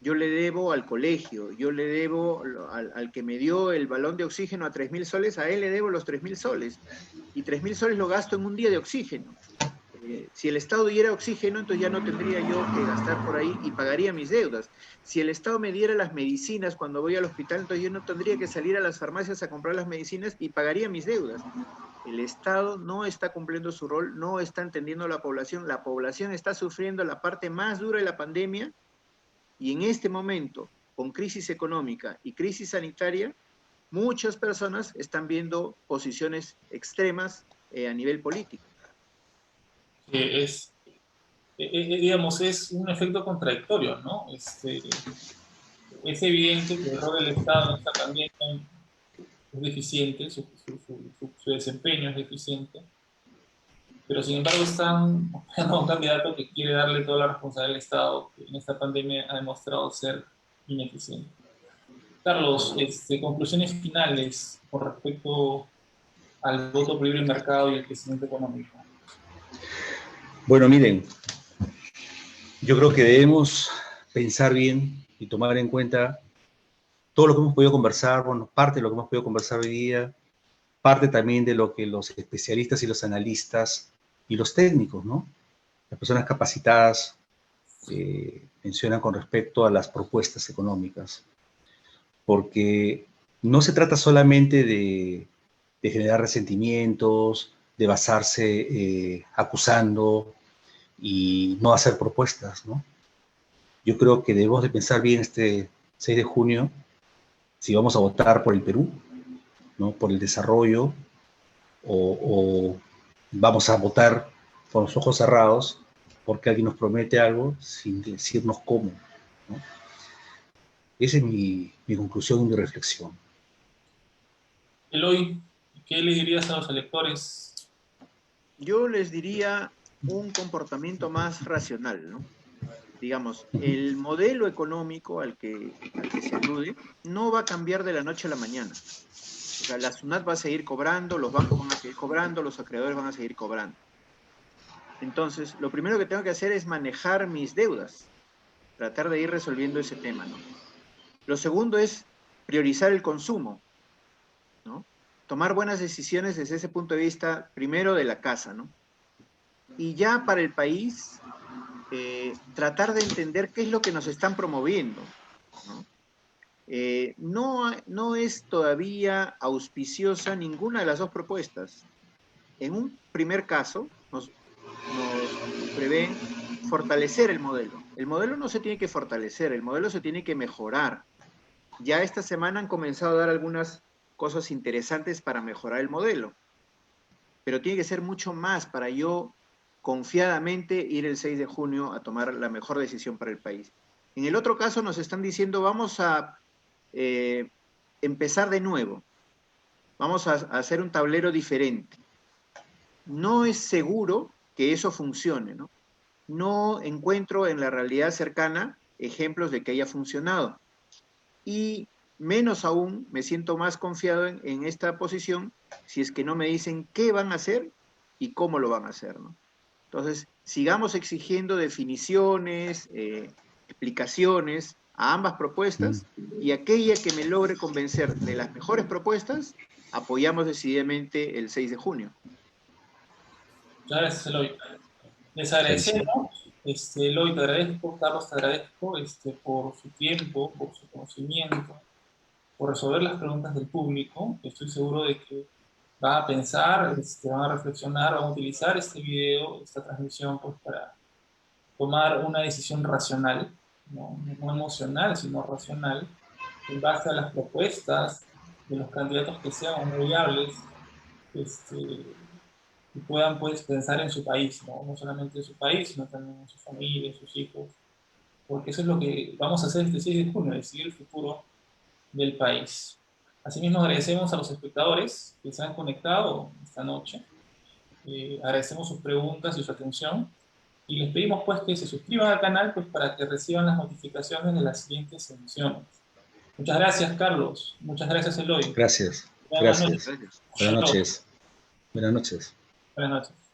yo le debo al colegio, yo le debo al que me dio el balón de oxígeno a 3.000 soles, a él le debo los 3.000 soles. Y 3.000 soles lo gasto en un día de oxígeno. Si el Estado diera oxígeno, entonces ya no tendría yo que gastar por ahí y pagaría mis deudas. Si el Estado me diera las medicinas cuando voy al hospital, entonces yo no tendría que salir a las farmacias a comprar las medicinas y pagaría mis deudas. El Estado no está cumpliendo su rol, no está entendiendo a la población está sufriendo la parte más dura de la pandemia y en este momento, con crisis económica y crisis sanitaria, muchas personas están viendo posiciones extremas a nivel político. Digamos, es un efecto contradictorio, ¿no? Es evidente que el rol del Estado en esta pandemia es deficiente, su desempeño es deficiente, pero sin embargo están buscando a un candidato que quiere darle toda la responsabilidad al Estado, que en esta pandemia ha demostrado ser ineficiente. Carlos, conclusiones finales con respecto al voto por libre mercado y el crecimiento económico. Bueno, miren, yo creo que debemos pensar bien y tomar en cuenta todo lo que hemos podido conversar, bueno, parte de lo que hemos podido conversar hoy día, parte también de lo que los especialistas y los analistas y los técnicos, ¿no? Las personas capacitadas mencionan con respecto a las propuestas económicas, porque no se trata solamente de generar resentimientos, de basarse acusando y no hacer propuestas, ¿no? Yo creo que debemos de pensar bien este 6 de junio si vamos a votar por el Perú, ¿no? Por el desarrollo, o vamos a votar con los ojos cerrados porque alguien nos promete algo sin decirnos cómo, ¿no? Esa es mi conclusión y mi reflexión. Eloy, ¿qué le dirías a los electores? Yo les diría un comportamiento más racional, ¿no? Digamos, el modelo económico al que se alude no va a cambiar de la noche a la mañana. O sea, la SUNAT va a seguir cobrando, los bancos van a seguir cobrando, los acreedores van a seguir cobrando. Entonces, lo primero que tengo que hacer es manejar mis deudas, tratar de ir resolviendo ese tema, ¿no? Lo segundo es priorizar el consumo, ¿no? Tomar buenas decisiones desde ese punto de vista, primero de la casa, ¿no? Y ya para el país, tratar de entender qué es lo que nos están promoviendo, ¿no? No es todavía auspiciosa ninguna de las dos propuestas. En un primer caso, nos prevén fortalecer el modelo. El modelo no se tiene que fortalecer, el modelo se tiene que mejorar. Ya esta semana han comenzado a dar algunas cosas interesantes para mejorar el modelo, pero tiene que ser mucho más para yo confiadamente ir el 6 de junio a tomar la mejor decisión para el país. En el otro caso nos están diciendo vamos a empezar de nuevo, vamos a hacer un tablero diferente. No es seguro que eso funcione, ¿no? No encuentro en la realidad cercana ejemplos de que haya funcionado. Y menos aún me siento más confiado en esta posición si es que no me dicen qué van a hacer y cómo lo van a hacer, ¿no? Entonces, sigamos exigiendo definiciones, explicaciones a ambas propuestas y aquella que me logre convencer de las mejores propuestas, apoyamos decididamente el 6 de junio. Muchas gracias, Eloy. Les agradecemos. Eloy, te agradezco, Carlos, te agradezco por su tiempo, por su conocimiento, por resolver las preguntas del público. Estoy seguro de que van a pensar, van a reflexionar, van a utilizar este video, esta transmisión, pues, para tomar una decisión racional, no emocional, sino racional, en base a las propuestas de los candidatos que sean muy viables, y puedan, pues, pensar en su país, ¿no? No solamente en su país, sino también en su familia, en sus hijos, porque eso es lo que vamos a hacer este 6 de junio, decidir el futuro del país. Asimismo, agradecemos a los espectadores que se han conectado esta noche. Agradecemos sus preguntas y su atención. Y les pedimos, pues, que se suscriban al canal, pues, para que reciban las notificaciones de las siguientes emisiones. Muchas gracias, Carlos. Muchas gracias, Eloy. Gracias. Buenas Gracias. noches. Buenas noches. Buenas noches. Buenas noches.